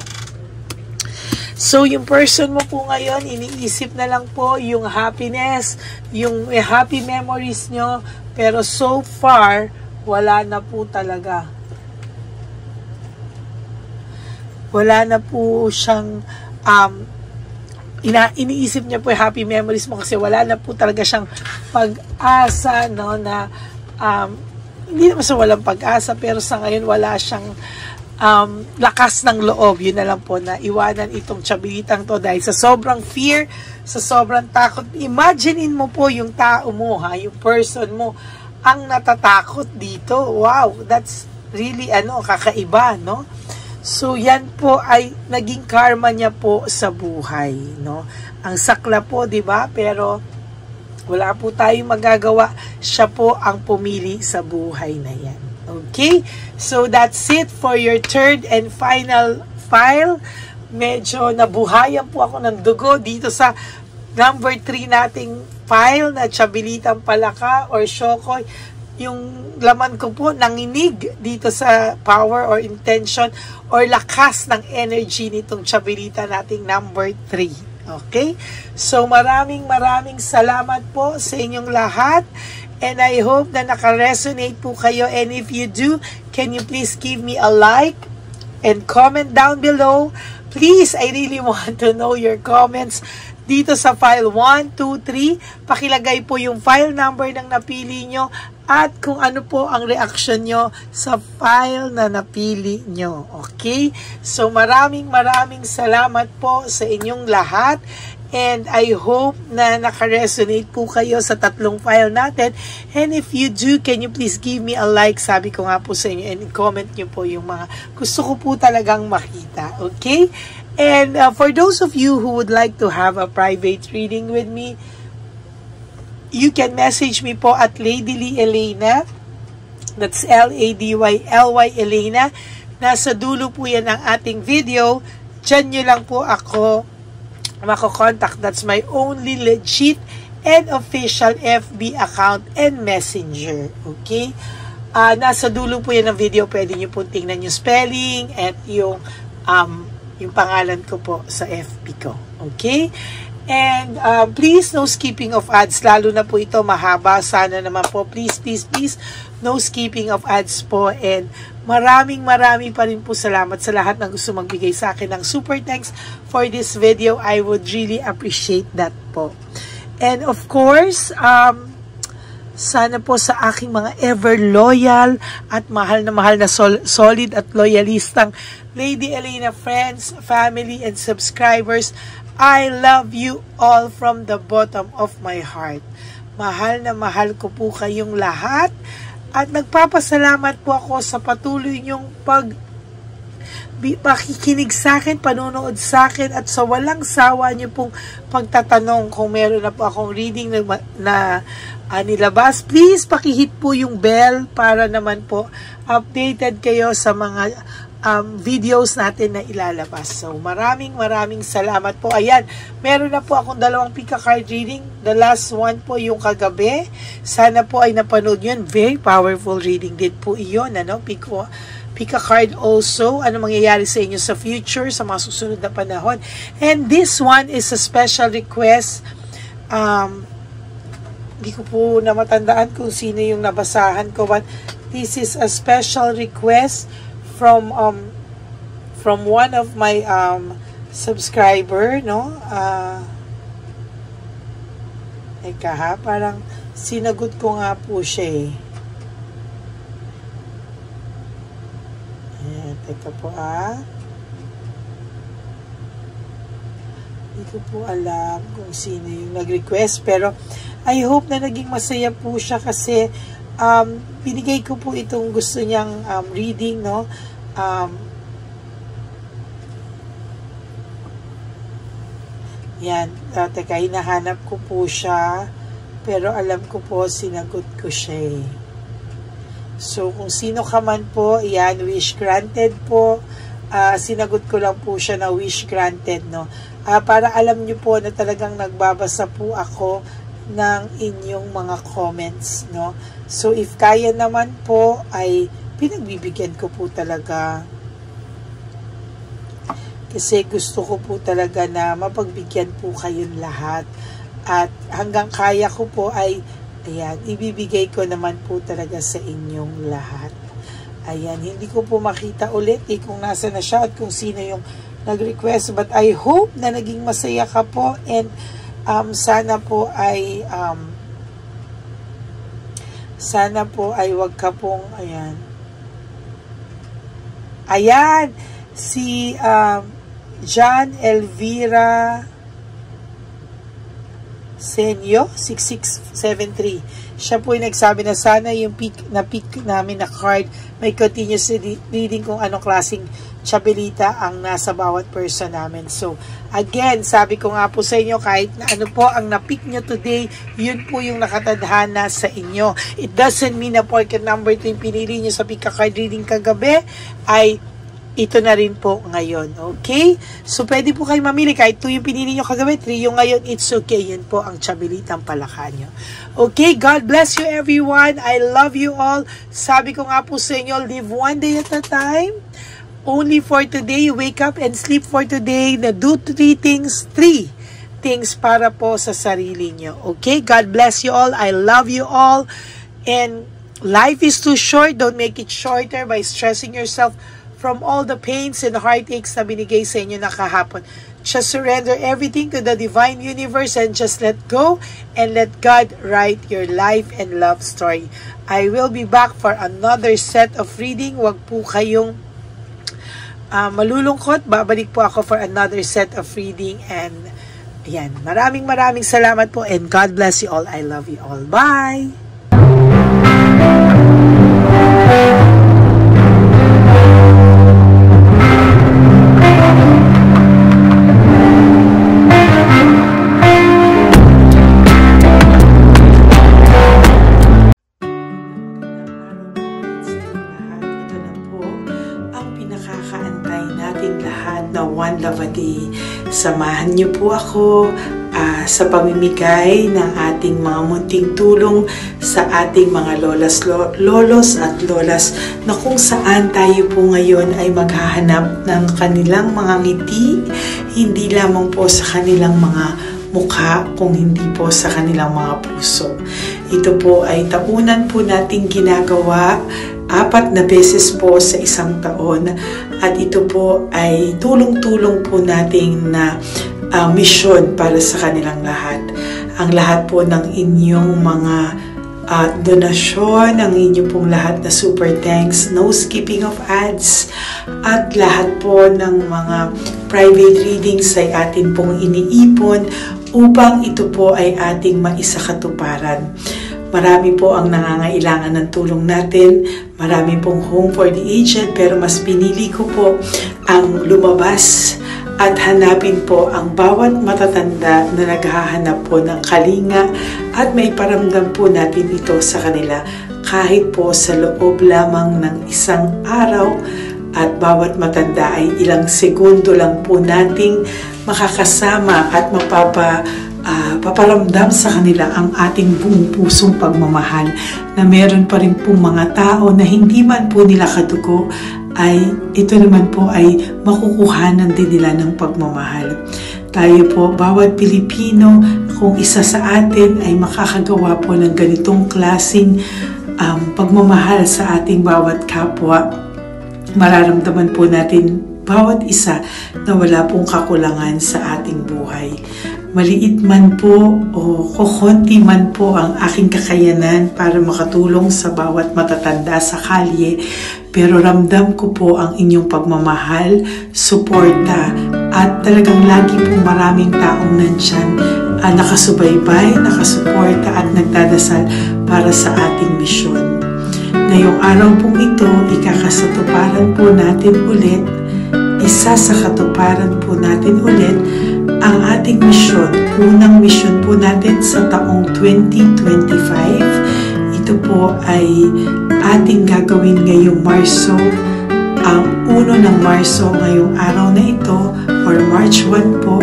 S1: So, yung person mo po ngayon, iniisip na lang po yung happiness, yung happy memories nyo, pero so far, wala na po talaga. Wala na po siyang, iniisip niya po yung happy memories mo kasi wala na po talaga siyang pag-asa, no, na, hindi naman sa walang pag-asa, pero sa ngayon wala siyang lakas ng loob. Yun na lang po na iwanan itong Chabilitang to dahil sa sobrang fear, sa sobrang takot. Imaginein mo po yung tao mo, yung person mo, ang natatakot dito. Wow, that's really, kakaiba, no? So, yan po ay naging karma niya po sa buhay, no? Ang sakla po, di ba? Pero, wala po tayong magagawa. Siya po ang pumili sa buhay na yan. Okay? So, that's it for your third and final file. Medyo nabuhayan po ako ng dugo dito sa number 3 nating file na Chabilitang Palaka or Shokoy. Yung laman ko po nanginig dito sa power or intention or lakas ng energy nitong Chabilita nating number 3. Okay? So, maraming salamat po sa inyong lahat. And I hope na naka-resonate po kayo. And if you do, can you please give me a like and comment down below? Please, I really want to know your comments dito sa file 1, 2, 3. Pakilagay po yung file number ng napili nyo at kung ano po ang reaction nyo sa file na napili nyo. Okay? So maraming salamat po sa inyong lahat. And I hope na naka-resonate po kayo sa tatlong file natin. And if you do, can you please give me a like? Sabi ko nga po sa inyo, and comment nyo po yung mga gusto ko po talagang makita. Okay? And for those of you who would like to have a private reading with me, you can message me po at Lady Lee Elena. That's L-A-D-Y-L-Y Elena. Nasa dulo po yan ng ating video. Diyan nyo lang po ako mako-contact. That's my only legit and official FB account and messenger. Okay? Nasa dulo po yan ng video. Pwede nyo po tingnan yung spelling at yung pangalan ko po sa FB ko. Okay? And please, no skipping of ads. Lalo na po ito, mahaba. Sana naman po, please, please, please, no skipping of ads po. And maraming pa rin po salamat sa lahat na gusto magbigay sa akin ng super thanks for this video. I would really appreciate that po. And of course, sana po sa aking mga ever loyal at mahal na solid at loyalistang Lady Elena friends, family, and subscribers, I love you all from the bottom of my heart. Mahal na mahal ko po kayong lahat. At nagpapasalamat po ako sa patuloy niyong pakikinig sa akin, panunood sa akin, at sa walang sawa niyo pong pagtatanong kung meron na po akong reading na nilabas. Please, pakihit po yung bell para naman po updated kayo sa mga videos natin na ilalabas. So, maraming salamat po. Ayan, meron na po akong 2 pick a card reading. The last one po yung kagabi. Sana po ay napanood yun. Very powerful reading din po iyon. Ano? Pick a card also. Ano mangyayari sa inyo sa future, sa mga susunod na panahon. And this one is a special request. Hindi ko po na matandaan kung sino yung nabasahan ko. But this is a special request from one of my subscriber, no? Eka ha, parang sinagot ko nga po siya eh. Ayan, teka po hindi ko po alam kung sino yung nag-request, pero I hope na naging masaya po siya kasi binigay ko po itong gusto niyang reading, no? Yan, teka, hinahanap ko po siya, pero alam ko po, sinagot ko siya eh. So, kung sino ka man po, yan, wish granted po. Sinagot ko lang po siya na wish granted, no? Para alam nyo po na talagang nagbabasa po ako ng inyong mga comments, no? So, if kaya naman po, ay pinagbibigyan ko po talaga. Kasi gusto ko po talaga na mapagbigyan po kayong lahat. At hanggang kaya ko po ay, ayan, ibibigay ko naman po talaga sa inyong lahat. Ayan, hindi ko po makita ulit kung nasa na siya at kung sino yung nag-request. But I hope na naging masaya ka po and sana po ay wag ka pong, ayan, si John Elvira Senyo 6673. Siya po yung nagsabi na sana yung pick namin na card may continuous reading kung anong klaseng chabilita ang nasa bawat person namin. So, again, sabi ko nga po sa inyo, kahit na ano po ang na-pick nyo today, yun po yung nakatadhana sa inyo. It doesn't mean na porket number 2 yung pinili nyo sa pick a card reading kagabi, ay ito na rin po ngayon. Okay? So, pwede po kayo mamili. Kahit 2 yung pinili nyo kagabi, 3 yung ngayon, it's okay. Yun po ang chabilitang palaka nyo. Okay? God bless you everyone. I love you all. Sabi ko nga po sa inyo, live one day at a time. Only for today. Wake up and sleep for today. Na do 3 things. 3 things para po sa sarili nyo. Okay? God bless you all. I love you all. And life is too short. Don't make it shorter by stressing yourself from all the pains and heartaches na binigay sa inyo na kahapon. Just surrender everything to the divine universe and just let go and let God write your life and love story. I will be back for another set of reading. Huwag po kayong malulungkot. Babalik po ako for another set of reading and Ayan, maraming salamat po and God bless you all. I love you all. Bye! One Love a Day. Samahan niyo po ako sa pamimigay ng ating mga munting tulong sa ating mga lolos at lolas na kung saan tayo po ngayon ay maghahanap ng kanilang mga ngiti, hindi lamang po sa kanilang mga mukha, kung hindi po sa kanilang mga puso. Ito po ay tapunan po nating ginagawa 4 na beses po sa isang taon at ito po ay tulong-tulong po nating na misyon para sa kanilang lahat. Ang lahat po ng inyong mga donasyon, ang inyong pong lahat na super thanks, no skipping of ads, at lahat po ng mga private readings ay atin pong iniipon upang ito po ay ating maisakatuparan. Marami po ang nangangailangan ng tulong natin. Marami pong home for the aged, pero mas pinili ko po ang lumabas at hanapin po ang bawat matatanda na naghahanap po ng kalinga at may paramdam po natin ito sa kanila kahit po sa loob lamang ng isang araw, at bawat matanda ay ilang segundo lang po nating makakasama at paparamdam sa kanila ang ating buong pusong pagmamahal, na meron pa rin pong mga tao na hindi man po nila kadugo ay ito naman po ay makukuhanan din nila ng pagmamahal. Tayo po, bawat Pilipino, kung isa sa atin ay makakagawa po ng ganitong klaseng pagmamahal sa ating bawat kapwa, mararamdaman po natin bawat isa na wala pong kakulangan sa ating buhay. Maliit man po o kokonti man po ang aking kakayanan para makatulong sa bawat matatanda sa kalye, pero ramdam ko po ang inyong pagmamahal, suporta, at talagang lagi po maraming taong nandyan, nakasubaybay, nakasuporta at nagdadasal para sa ating misyon. Ngayong araw pong ito, ikakasatuparan po natin ulit, isa sa katuparan po natin ulit, ang ating misyon. Unang misyon po natin sa taong 2025. Ito po ay ating gagawin ngayong Marso. Ang 1 ng Marso ngayong araw na ito, or March 1 po,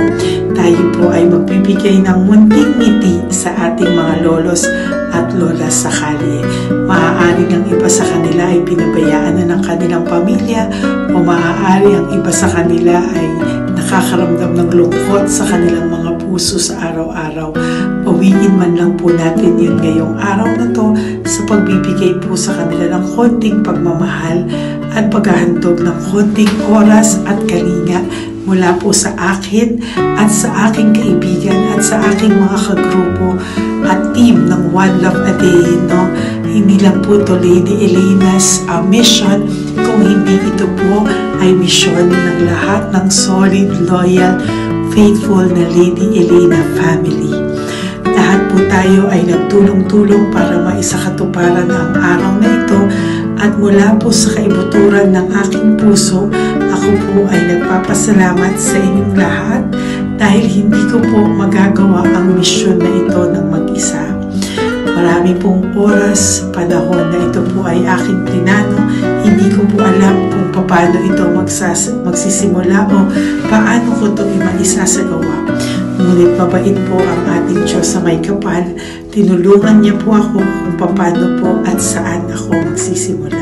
S1: tayo po ay magbibigay ng munting ngiti sa ating mga lolos at lolas sa kalye. Maaaring ang iba sa kanila ay pinabayaan na ng kanilang pamilya, o maaari ang iba sa kanila ay nakakaramdam ng lungkot sa kanilang mga puso sa araw-araw. Pawiin man lang po natin yun ngayong araw na to sa pagbibigay po sa kanila ng konting pagmamahal at paghahandog ng konting oras at kalinga mula po sa akin at sa aking kaibigan at sa aking mga kagrupo at team ng One Love a Day. No? Hindi lang po ito Lady Elena's mission, kung hindi ito po ay misyon ng lahat ng solid, loyal, faithful na Lady Elena family. Lahat po tayo ay nagtulong-tulong para maisakatuparan ang araw na ito, at mula po sa kaibuturan ng aking puso, ako po ay nagpapasalamat sa inyong lahat dahil hindi ko po magagawa ang misyon na ito ng mag-isa. Marami pong oras, panahon na ito po ay aking plinano. Hindi ko po alam kung paano ito magsisimula o paano ko ito maisasagawa. Ngunit mabait po ang ating Diyos sa may kapal. Tinulungan niya po ako kung paano po at saan ako magsisimula.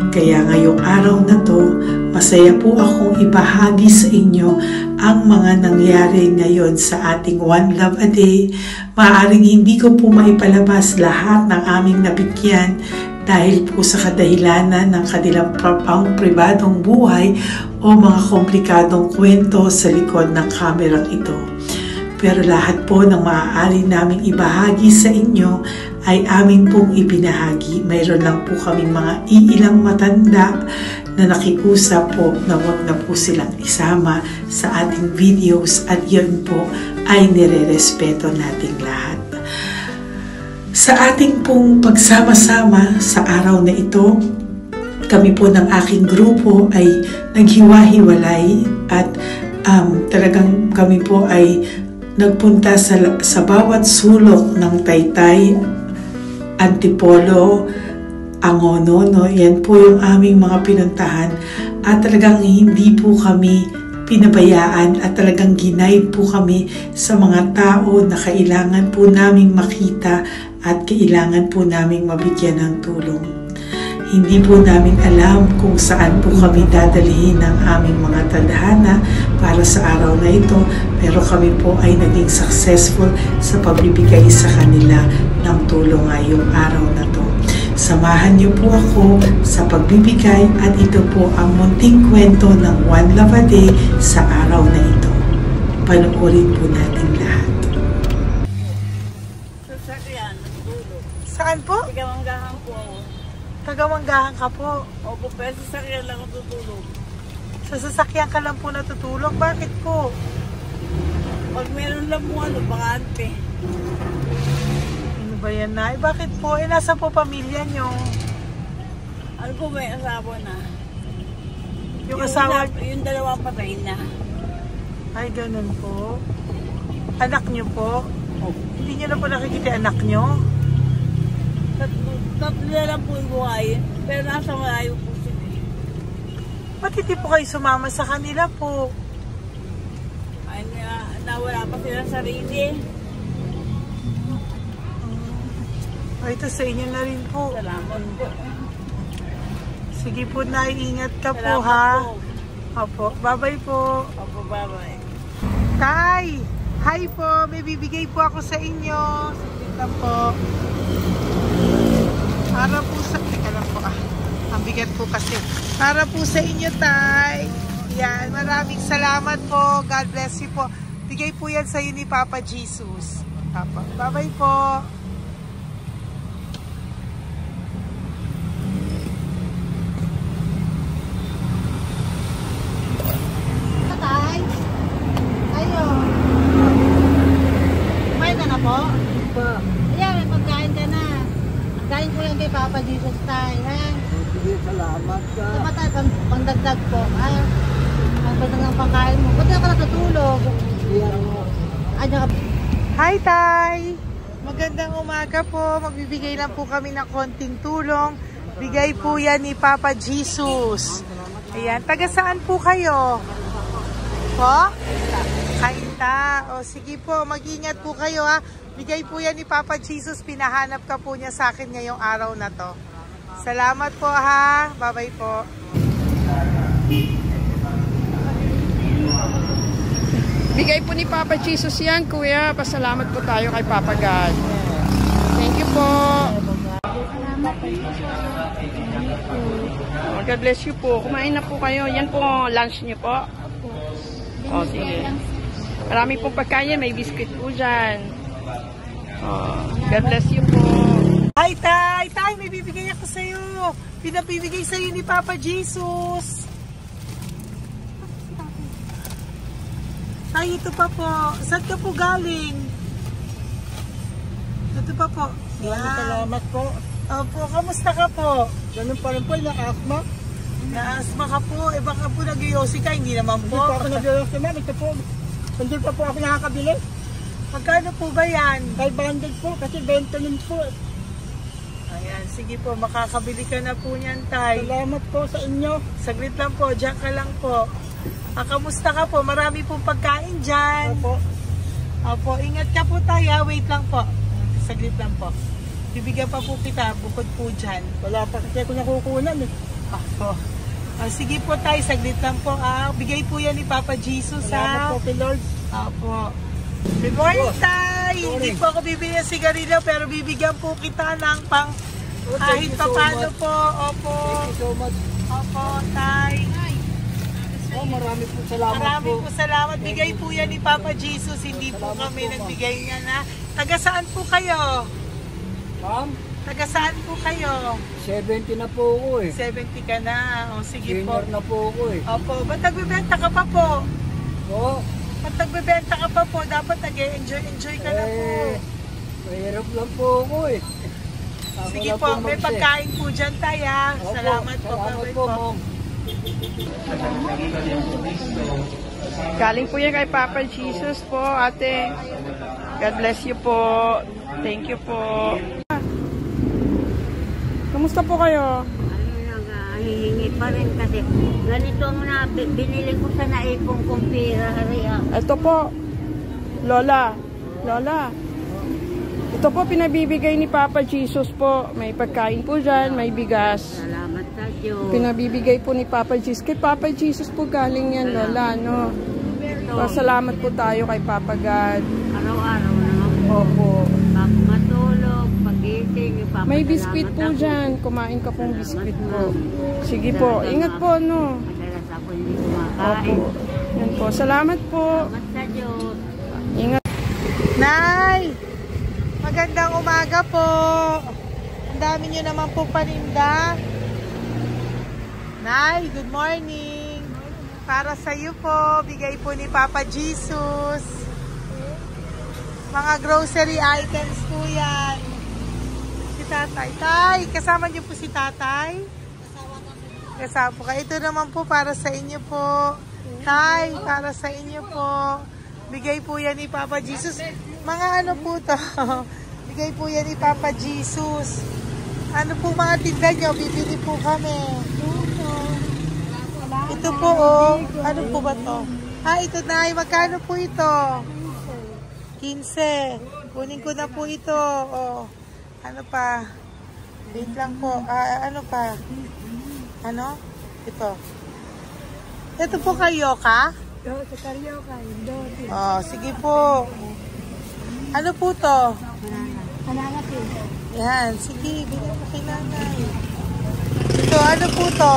S1: Kaya ngayong araw na to, masaya po akong ibahagi sa inyo ang mga nangyari ngayon sa ating One Love a Day. Maaaring hindi ko po maipalabas lahat ng aming nabigyan dahil po sa kadahilanan ng kanilang pribadong buhay o mga komplikadong kwento sa likod ng kamerang ito. Pero lahat po ng maaari naming ibahagi sa inyo ay amin pong ibinahagi. Mayroon lang po kaming mga iilang matanda na nakiusap po na wag na po silang isama sa ating videos at yun po ay nire-respeto nating lahat. Sa ating pong pagsama-sama sa araw na ito, kami po ng aking grupo ay naghiwa-hiwalay at talagang kami po ay nagpunta sa bawat sulok ng Taytay, Antipolo, Angono, no? Yan po yung aming mga pinuntahan at talagang hindi po kami pinabayaan at talagang ginaid po kami sa mga tao na kailangan po naming makita at kailangan po naming mabigyan ng tulong. Hindi po namin alam kung saan po kami dadalhin ng aming mga tadhana para sa araw na ito, pero kami po ay naging successful sa pagbibigay sa kanila ng tulong ngayong araw na to. Samahan niyo po ako sa pagbibigay at ito po ang munting kwento ng One Love a Day sa araw na ito. Panoorin po natin lahat. Saan po?
S2: Tagamanggahan po ako.
S1: Tagamanggahan ka po.
S2: Opo, pero sa sasakyan lang ako tutulog.
S1: Sa sasakyan ka lang po natutulog? Bakit po?
S2: Pag meron lang po bakante.
S1: Ano ba yan, Nay? Bakit po? Nasa po pamilya nyo?
S2: Ano po, may asawa na.
S1: Yung asawa?
S2: Yung dalawa patay na.
S1: Ay, ganun po. Anak nyo po?
S2: Opo.
S1: Hindi nyo na po nakikita anak nyo?
S2: Tatlo na lang po yung buhay. Pero nasa malayo po sila.
S1: Ba't hindi po kayo sumama sa kanila po?
S2: Ay, nawala pa sila sa sarili.
S1: Ay, ito sa inyo na rin po.
S2: Salamat po.
S1: Sige po, Nay. Ingat ka po,
S2: Salamat
S1: ha?
S2: po.
S1: Opo. Bye-bye po.
S2: Opo, bye-bye.
S1: Tay! Hi po! May bibigay po ako sa inyo. Saglit lang po. Para po sa... Teka lang po, ang bigat po kasi. Para po sa inyo, Tay. Yan. Maraming salamat po. God bless you po. Bigay po yan sa iyo ni Papa Jesus. Papa. Bye-bye po.
S3: Tay? Ayo. Kumain ka na po? Ayan, may pagkain ka na. Kain ko yan kay Papa Jesus, Tay, ha?
S2: Sige, salamat ka.
S3: Tumatay, pangdagdag po, ha? Ang pagdagdag ng pagkain mo. Ba't ka natutulog? Ayan ka.
S1: Hi, Tay! Magandang umaga po. Magbibigay lang po kami ng konting tulong. Bigay po yan ni Papa Jesus. Ayan. Taga saan po kayo? Po? Kainta. O sige po, mag-ingat po kayo, ha. Bigay po yan ni Papa Jesus. Pinahanap ka po niya sa akin ngayong araw na to. Salamat po, ha. Bye-bye po.
S4: Bigay po ni Papa Jesus yan, Kuya. Pasalamat po tayo kay Papa God. Thank you po. Oh, God bless you po. Kumain na po kayo. Yan po lunch niyo po. Oh, sige. Marami pong pagkain. May biscuit po dyan. Oh, God bless you po.
S1: Hi, Tay! Tay, may bibigay ako sa'yo. Pinabibigay sa'yo ni Papa Jesus. Tay, ito pa po. Saan ka po galing? Ito pa po.
S2: Salamat po.
S1: Opo, kamusta ka po?
S2: Ganun pa rin po, na-asma.
S1: Na-asma ka po. Eh baka po nag-yosi ka, hindi naman
S2: Hindi
S1: po.
S2: po ako nag-ios naman. Ito po. Hindi pa po ako nakakabili.
S1: Magkano po ba yan?
S2: 500 po kasi 20 nun po.
S1: Ayan, sige po, makakabili ka na po niyan, Tay.
S2: Salamat po sa inyo.
S1: Saglit lang po, diyan ka lang po. Kamusta ka po? Marami pong pagkain dyan.
S2: Opo.
S1: Opo, ingat ka po, Tay, ha? Wait lang po. Saglit lang po. Bibigyan pa po kita, bukod po dyan.
S2: Wala pa kasi ako nakukunan eh.
S1: Opo. Sige po, Tay, saglit lang po. Bigay po yan ni Papa Jesus,
S2: Salamat
S1: ha?
S2: po kay Lord.
S1: Opo. Good morning, Tay! Hindi po ako bibigyan ng sigarilyo, pero bibigyan po kita ng pang kahit pa paano po. Opo.
S2: Thank you so much.
S1: Opo, Tay.
S5: Oh, marami po salamat
S1: Marami
S5: po.
S1: po salamat. Bigay po yan ni Papa Jesus. Hindi po kami nagbigay niya na. Taga saan po kayo?
S5: Ma'am,
S1: Taga saan po kayo?
S5: 70 na po ako eh.
S1: 70 ka na. O sige po.
S5: Senior na po ako eh.
S1: Opo. Ba't nagbibenta ka pa po?
S5: Oo.
S1: Ba't nagbibenta ka pa po? Dapat nag-enjoy ka na po.
S5: Mahirap lang po ako eh. Ako
S1: Sige
S5: lang
S1: po. May
S5: mag-set.
S1: pagkain po dyan tayo.
S5: Opo,
S1: Salamat po.
S5: Salamat
S1: Bye-bye
S5: po, ma'am.
S4: Galing po yan kay Papa Jesus po, ate. God bless you po. Thank you po. Kamusta po kayo?
S3: Hihingi pa rin kasi ganito ang binili ko sa naipong kong pera.
S4: Ito po, Lola. Lola. Ito po pinabibigay ni Papa Jesus po. May pagkain po dyan, may bigas.
S3: Salamat sa Diyos.
S4: Pinabibigay po ni Papa Jesus. Kay Papa Jesus po galing yan, Lola, no? Pasalamat po tayo kay Papa God.
S3: Araw-araw naman po.
S4: Opo.
S3: Bago matulog, pagising, ipapasalamat
S4: May biskwit po
S3: ako.
S4: dyan. Kumain ka pong biskwit po. Sige po. Ingat po, no?
S3: Madalas ako hindi kumakain.
S4: Opo. Yan po. Salamat po.
S3: Salamat sa Diyos.
S4: Ingat.
S1: Nay! Magandang umaga po. Ang dami nyo naman po paninda. Nay, good morning. Para sa iyo po, bigay po ni Papa Jesus. Mga grocery items po yan. Si Tatay. Tay, kasama niyo po si Tatay? Kasama po kayo. Ito naman po para sa inyo po. Tay, para sa inyo po. Bigay po yan ni Papa Jesus. Mga ano po to? Bigay po yan ni Papa Jesus. Ano po mga tinda nyo? Bibili po kami. Ito po oh. Ano po ba to? Ito na. Magkano po ito? 15. Kunin ko na po ito. Oh. Ano pa? Wait lang po. Ano pa? Ano? Ito. Ito po kayo ka?
S3: Sa Carioca,
S1: Oh, sige po. Ano po to?
S3: Banana po.
S1: Yan, sige, bigyan mo kay nanay. Ito, ano po to?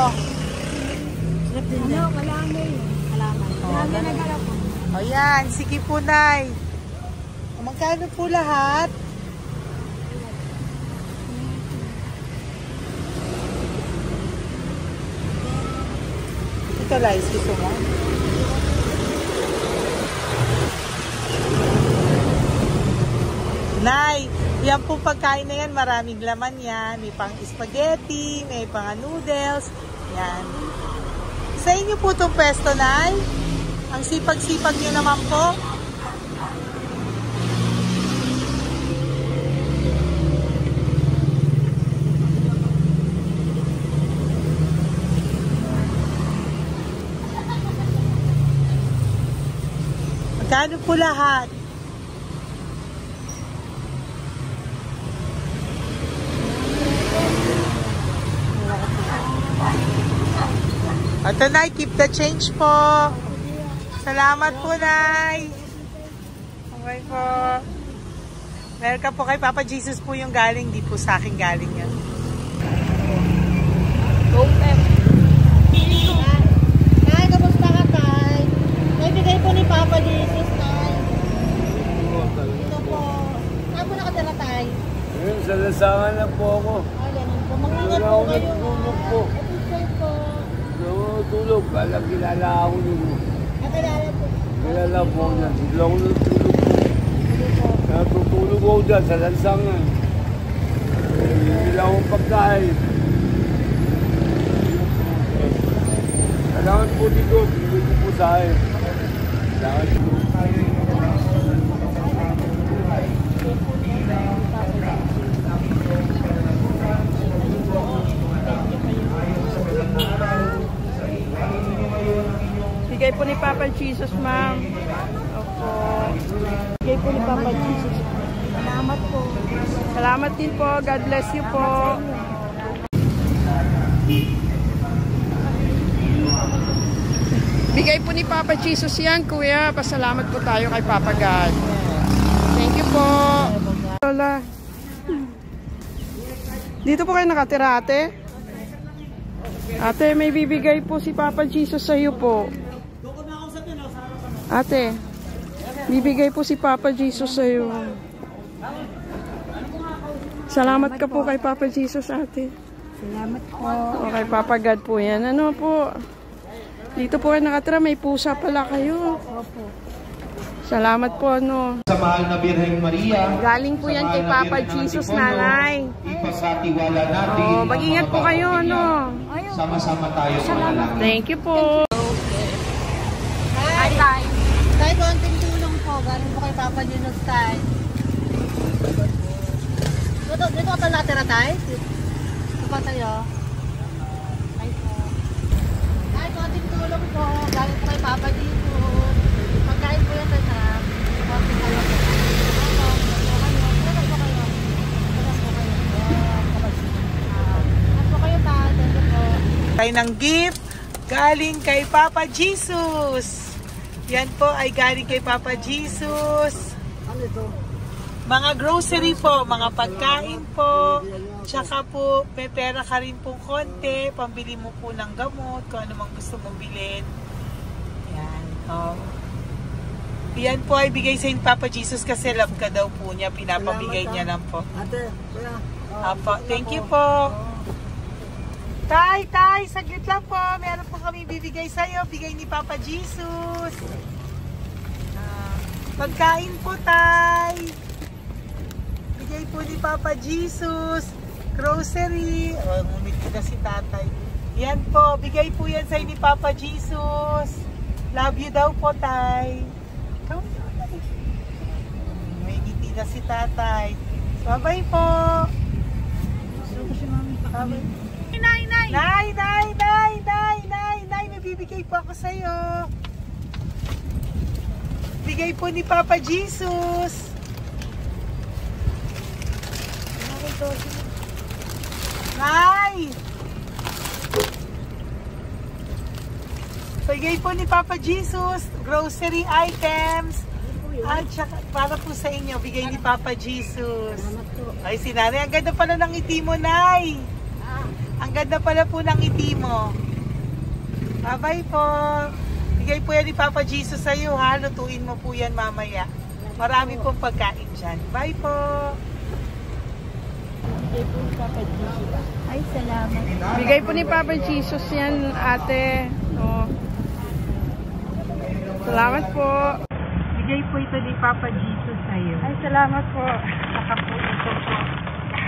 S3: Ano? Kalamay. Kalamay.
S1: O yan, sige po, nay. Magkano po lahat? Ito, Lice, gusto mo? Nay, yan po pagkain na yan, maraming laman yan. May pang spaghetti, may pang noodles. Yan. Sa inyo po itong pwesto, Nay? Ang sipag-sipag nyo naman po. Magkano po lahat? Ito, Nay, keep the change po. Salamat po, Nay. Okay po. Welcome po kay Papa Jesus po yung galing. Di po sa akin galing yan.
S3: Tay, kamusta ka, Tay? Tay, bigay po ni Papa Jesus, Tay. Ito po. Saan po nakatira, Tay?
S5: Ayun, sa lasangan na po ako.
S3: Ay, ganun po. Mag-ingat
S5: Wala
S3: po
S5: ako
S3: kayo.
S5: natutulog po.
S3: Ito po.
S5: Natutulog. Alam, kilala ako nyo.
S3: Nakilala po.
S5: Kilala po na. Hindi ako natutulog po. Natutulog ako dyan sa lansangan. Hindi lang akong pagkain. Kailangan po dito. Hindi ko po sa akin. Kailangan po.
S4: Bigay po ni Papa Jesus, ma'am. Opo. Bigay po ni Papa Jesus.
S3: Salamat po.
S4: Salamat din po. God bless you po. Bigay po ni Papa Jesus yan, kuya. Pasalamat po tayo kay Papa God. Thank you po. Lola. Dito po kayo nakatira, ate? Ate, may bibigay po si Papa Jesus sa iyo po. Ate, bibigay po si Papa Jesus sa'yo. Salamat ka po kay Papa Jesus, ate.
S3: Salamat po.
S4: O kay Papa God po yan. Ano po? Dito po kayo nakatira, may pusa pala kayo.
S3: Opo.
S4: Salamat po, ano.
S6: Sa mahal na Birheng Maria.
S4: Galing po yan kay Papa Jesus, nanay.
S6: Ipagkatiwala natin.
S4: Oh, mag-ingat po kayo, ano.
S6: Sama-sama tayo manalangin.
S4: Thank you po.
S3: Hi, Tay. Tay, konting tulong po. Galing po kay Papa Jesus, Tay. Dito ka natira, Tay? Dito pa tayo. Tay po. Tay, konting tulong po. Galing po kay Papa Jesus. Pagkain po yan, Tay, ha? Konting tulong po.
S1: Tayo ng gift galing kay Papa Jesus. Yan po ay galing kay Papa Jesus. Mga grocery po, mga pagkain po. Tsaka po, may pera ka rin po konti. Pambili mo po ng gamot, kung ano mang gusto mong bilhin. Yan. Yan po ay bigay sa Papa Jesus kasi love ka daw po niya. Pinapabigay niya lang po.
S2: Ate, kuya.
S1: Apo, thank you po. Tay, saglit lang po. Meron po kami bibigay sa'yo. Bigay ni Papa Jesus. Pagkain po, Tay. Bigay po ni Papa Jesus. Grocery. Ngumiti na si Tatay. Yan po. Bigay po yan sa'yo ni Papa Jesus. Love you daw po, Tay. May ngiti na si Tatay. Bye-bye po. Bye-bye. Nay, may bibigay po ako sa'yo. Bigay po ni Papa Jesus. Nay! Bigay po ni Papa Jesus, grocery items. At saka, para po sa inyo, bigay ni Papa Jesus. Ay, si Nanay, ang ganda pala ng ngiti mo, Nay. Ang ganda pala po ng ngiti mo. Bye-bye po. Bigay po yan ni Papa Jesus sa'yo, ha? Lutuin mo po yan mamaya. Marami pong pagkain dyan. Bye po.
S3: Bigay po ni Papa Jesus. Ay, salamat.
S4: Bigay po ni Papa Jesus yan, ate. Oh. Salamat po.
S1: Bigay po ito ni Papa Jesus sa'yo.
S4: Ay, salamat po.
S1: Saka po ito po.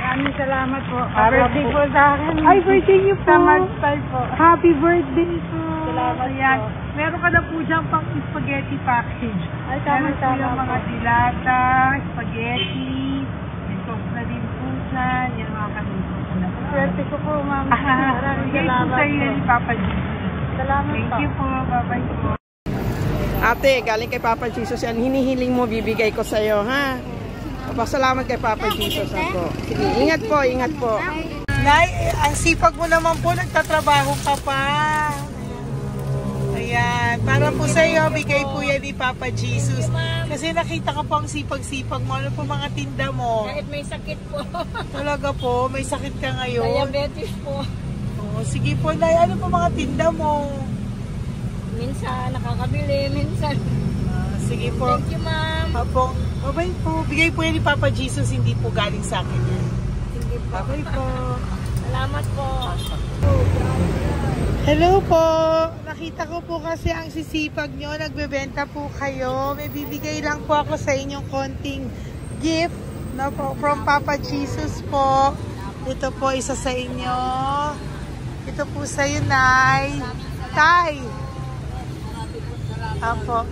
S4: Maraming salamat po.
S1: Birthday po
S4: sa akin.
S1: Ay, birthday niyo po.
S4: Sa Magpal po.
S1: Happy birthday po.
S4: Salamat
S1: Ayan.
S4: po.
S1: Meron ka na po dyan pang spaghetti package.
S4: Ay,
S1: Meron po
S4: tama-tama
S1: yung mga
S4: po.
S1: dilata, spaghetti, may sauce na din po dyan. Yan mga kaluto ko na po.
S4: Swerte ko po, ma'am. Maraming
S1: Bigay po
S4: salamat
S1: sa'yo
S4: po.
S1: ni Papa Jesus.
S4: Salamat
S1: Thank
S4: po.
S1: you po. Bye-bye po.
S4: Ate, galing kay Papa Jesus yan. Hinihiling mo, bibigay ko sa'yo, ha? Pasalamat kay Papa Jesus ako. Sige, ingat po, ingat po.
S1: Nay, ang sipag mo naman po, nagtatrabaho ka pa. Ayan, para po sa iyo, bigay po yan ni Papa Jesus. Kasi nakita ko po ang sipag-sipag mo. Ano po mga tinda mo?
S3: Kahit may sakit po.
S1: Talaga po, may sakit ka ngayon.
S3: Diabetes po.
S1: Oh, sige po, Nay, ano po mga tinda mo?
S3: Minsan nakakabili, minsan.
S1: Sige po.
S3: Thank you, ma'am.
S1: Apo, bye po. Bigay po yan ni Papa Jesus, hindi po galing sa akin yan.
S3: Sige po.
S1: Bye po.
S3: Salamat po.
S1: Hello po. Nakita ko po kasi ang sisipag nyo. Nagbebenta po kayo. May bibigay lang po ako sa inyong konting gift, no, po, from Papa Jesus po. Ito po isa sa inyo. Ito po sa iyo, Nay. Tay. Apo.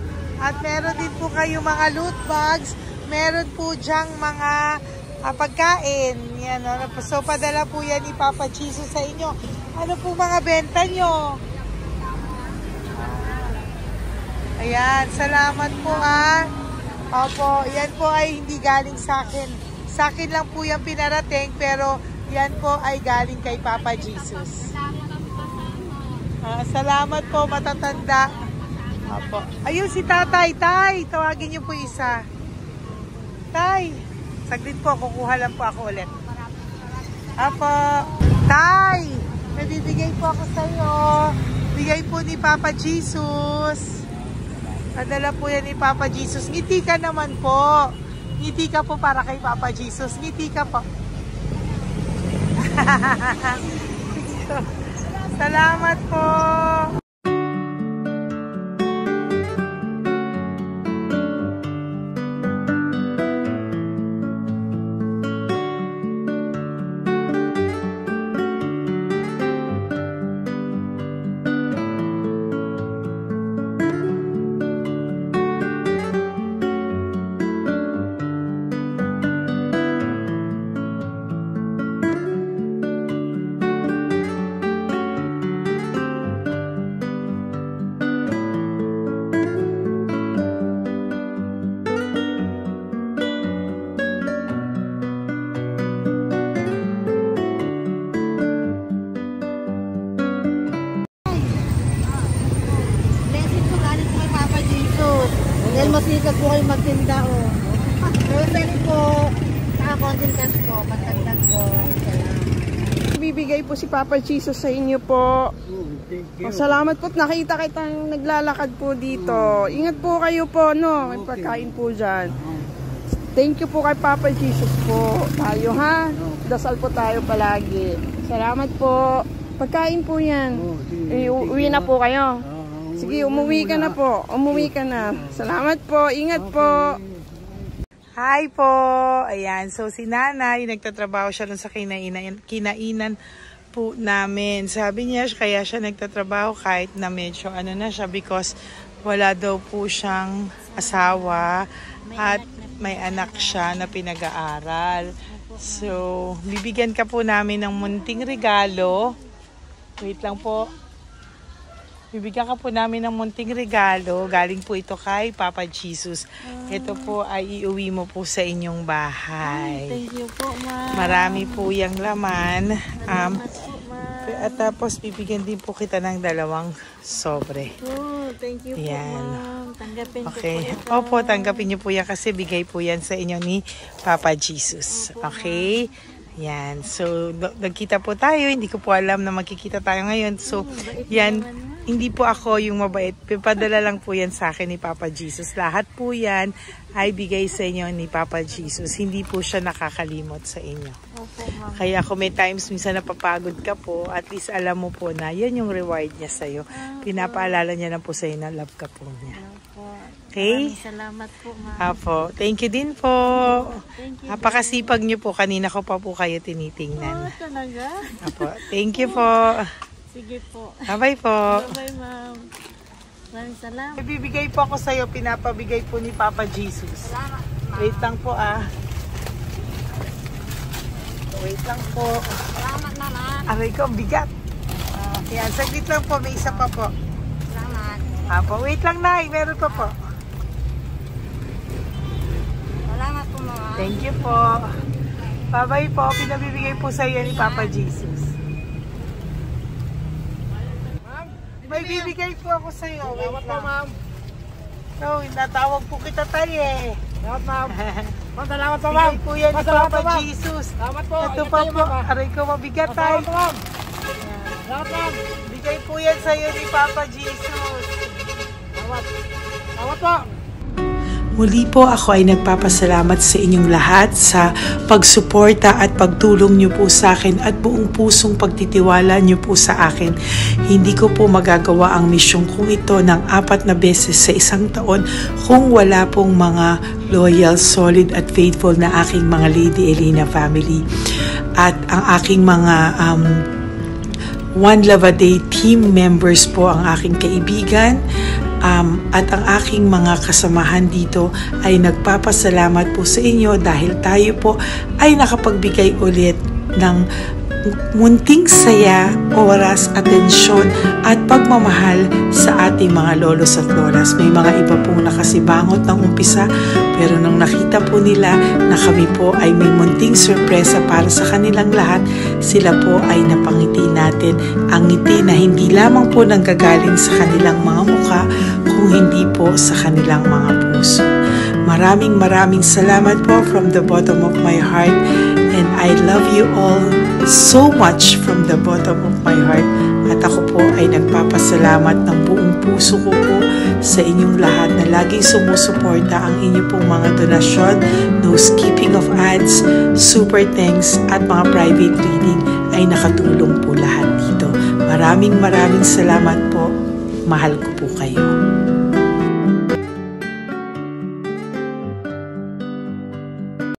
S1: At meron din po kayo mga loot bags. Meron po dyang mga pagkain. Yan, no? So, padala po yan ni Papa Jesus sa inyo. Ano po mga benta nyo? Ayan, salamat po Opo, yan po ay hindi galing sa akin. Sa akin lang po yan pinarating, pero yan po ay galing kay Papa Jesus. Salamat po, matatanda. Opo. Ayun si Tatay. Tay, tawagin niyo po isa. Tay, saglit po, kukuha lang po ako ulit. Opo. Tay, may bibigay po ako sa iyo. Bigay po ni Papa Jesus. Padala po yan ni Papa Jesus. Ngiti ka naman po. Ngiti ka po para kay Papa Jesus. Ngiti ka po. Salamat po.
S3: Dahil masikap po kayo magtinda o. Pero pwede po, naka-content cash po, pagtagdag po.
S4: Bibigay po si Papa Jesus sa inyo po. Salamat po, nakita kitang naglalakad po dito. Ingat po kayo po, no? May pagkain po dyan. Thank you po kay Papa Jesus po. Tayo ha? Dasal po tayo palagi. Salamat po. Pagkain po yan. Uwi na po kayo. Sige, umuwi ka na po. Umuwi ka na. Salamat po. Ingat po.
S1: Hi po. Ayan. So, si nanay, nagtatrabaho siya dun sa kinainan po namin. Sabi niya, kaya siya nagtatrabaho kahit na medyo ano na siya because wala daw po siyang asawa at may anak siya na pinag-aaral. So, bibigyan ka po namin ng munting regalo. Wait lang po. Bibigyan ka po namin ng munting regalo. Galing po ito kay Papa Jesus. Ito po ay iuwi mo po sa inyong bahay.
S3: Thank you po, ma'am.
S1: Marami po yung laman. At tapos bibigyan din po kita ng 2 sobre.
S3: Oh, thank you po, ma'am. Tanggapin ko po ito.
S1: Opo, tanggapin niyo po yan kasi bigay po yan sa inyo ni Papa Jesus. Okay? Yan. So, nagkita po tayo. Hindi ko po alam na magkikita tayo ngayon. So, yan. Hindi po ako yung mabait. Padala lang po yan sa akin ni Papa Jesus. Lahat po yan ay bigay sa inyo ni Papa Jesus. Hindi po siya nakakalimot sa inyo. Kaya kung may times minsan napapagod ka po, at least alam mo po na yan yung reward niya sa'yo. Pinapaalala niya na po sa'yo na love ka po niya. Okay?
S3: Maraming salamat po, ma'am.
S1: Apo. Thank you din po. Napakasipag niyo po. Kanina ko pa po kayo tinitingnan.
S3: Talaga?
S1: Apo. Thank you po.
S3: Sige po.
S1: Bye-bye po.
S3: Bye-bye, ma'am. Maraming salamat.
S1: Ibibigay po ako sa'yo, pinapabigay po ni Papa Jesus.
S3: Salamat, ma'am.
S1: Wait lang po Wait lang po.
S3: Salamat, ma'am.
S1: Aray ko, bigat. Yan, saglit lang po, may isa pa po.
S3: Salamat.
S1: Apo, wait lang na, meron pa po.
S3: Salamat po, ma'am.
S1: Thank you po. Bye-bye po, pinabibigay po sa'yo ni Papa Jesus. May bibigay po ako sa'yo. Wait lang.
S5: ma'am.
S1: No, natawag po kita tayo eh.
S5: Salamat, ma'am. Ma'am, salamat po, ma'am.
S1: Bigay po yan ni
S5: Salamat
S1: Papa
S5: po, ma'am.
S1: Jesus.
S5: Salamat po.
S1: Ito
S5: Ingat
S1: pa
S5: kayo,
S1: po.
S5: ma'am.
S1: Aray ko, mabigat tayo.
S5: Salamat po, ma'am. Salamat, ma'am.
S1: Bigay po yan sa'yo ni Papa Jesus.
S5: Salamat. Salamat po.
S1: Muli po ako ay nagpapasalamat sa inyong lahat sa pagsuporta at pagtulong niyo po sa akin at buong pusong pagtitiwala niyo po sa akin. Hindi ko po magagawa ang misyong kong ito ng 4 na beses sa isang taon kung wala pong mga loyal, solid at faithful na aking mga Lady Elena family. At ang aking mga One Love a Day team members po ang aking kaibigan. At ang aking mga kasamahan dito ay nagpapasalamat po sa inyo dahil tayo po ay nakapagbigay ulit ng munting saya, oras, atensyon at pagmamahal sa ating mga lolos at lolas. May mga iba pong nakasibangot ng umpisa pero nung nakita po nila na kami po ay may munting sorpresa para sa kanilang lahat, sila po ay napangiti natin. Ang ngiti na hindi lamang po nanggagaling sa kanilang mga mukha kung hindi po sa kanilang mga puso. Maraming salamat po from the bottom of my heart and I love you all. so much from the bottom of my heart. At ako po ay nagpapasalamat ng buong puso ko po sa inyong lahat na laging sumusuporta. Ang inyo pong mga donasyon, no skipping of ads, super thanks at mga private reading ay nakatulong po lahat dito. Maraming salamat po. Mahal ko po kayo.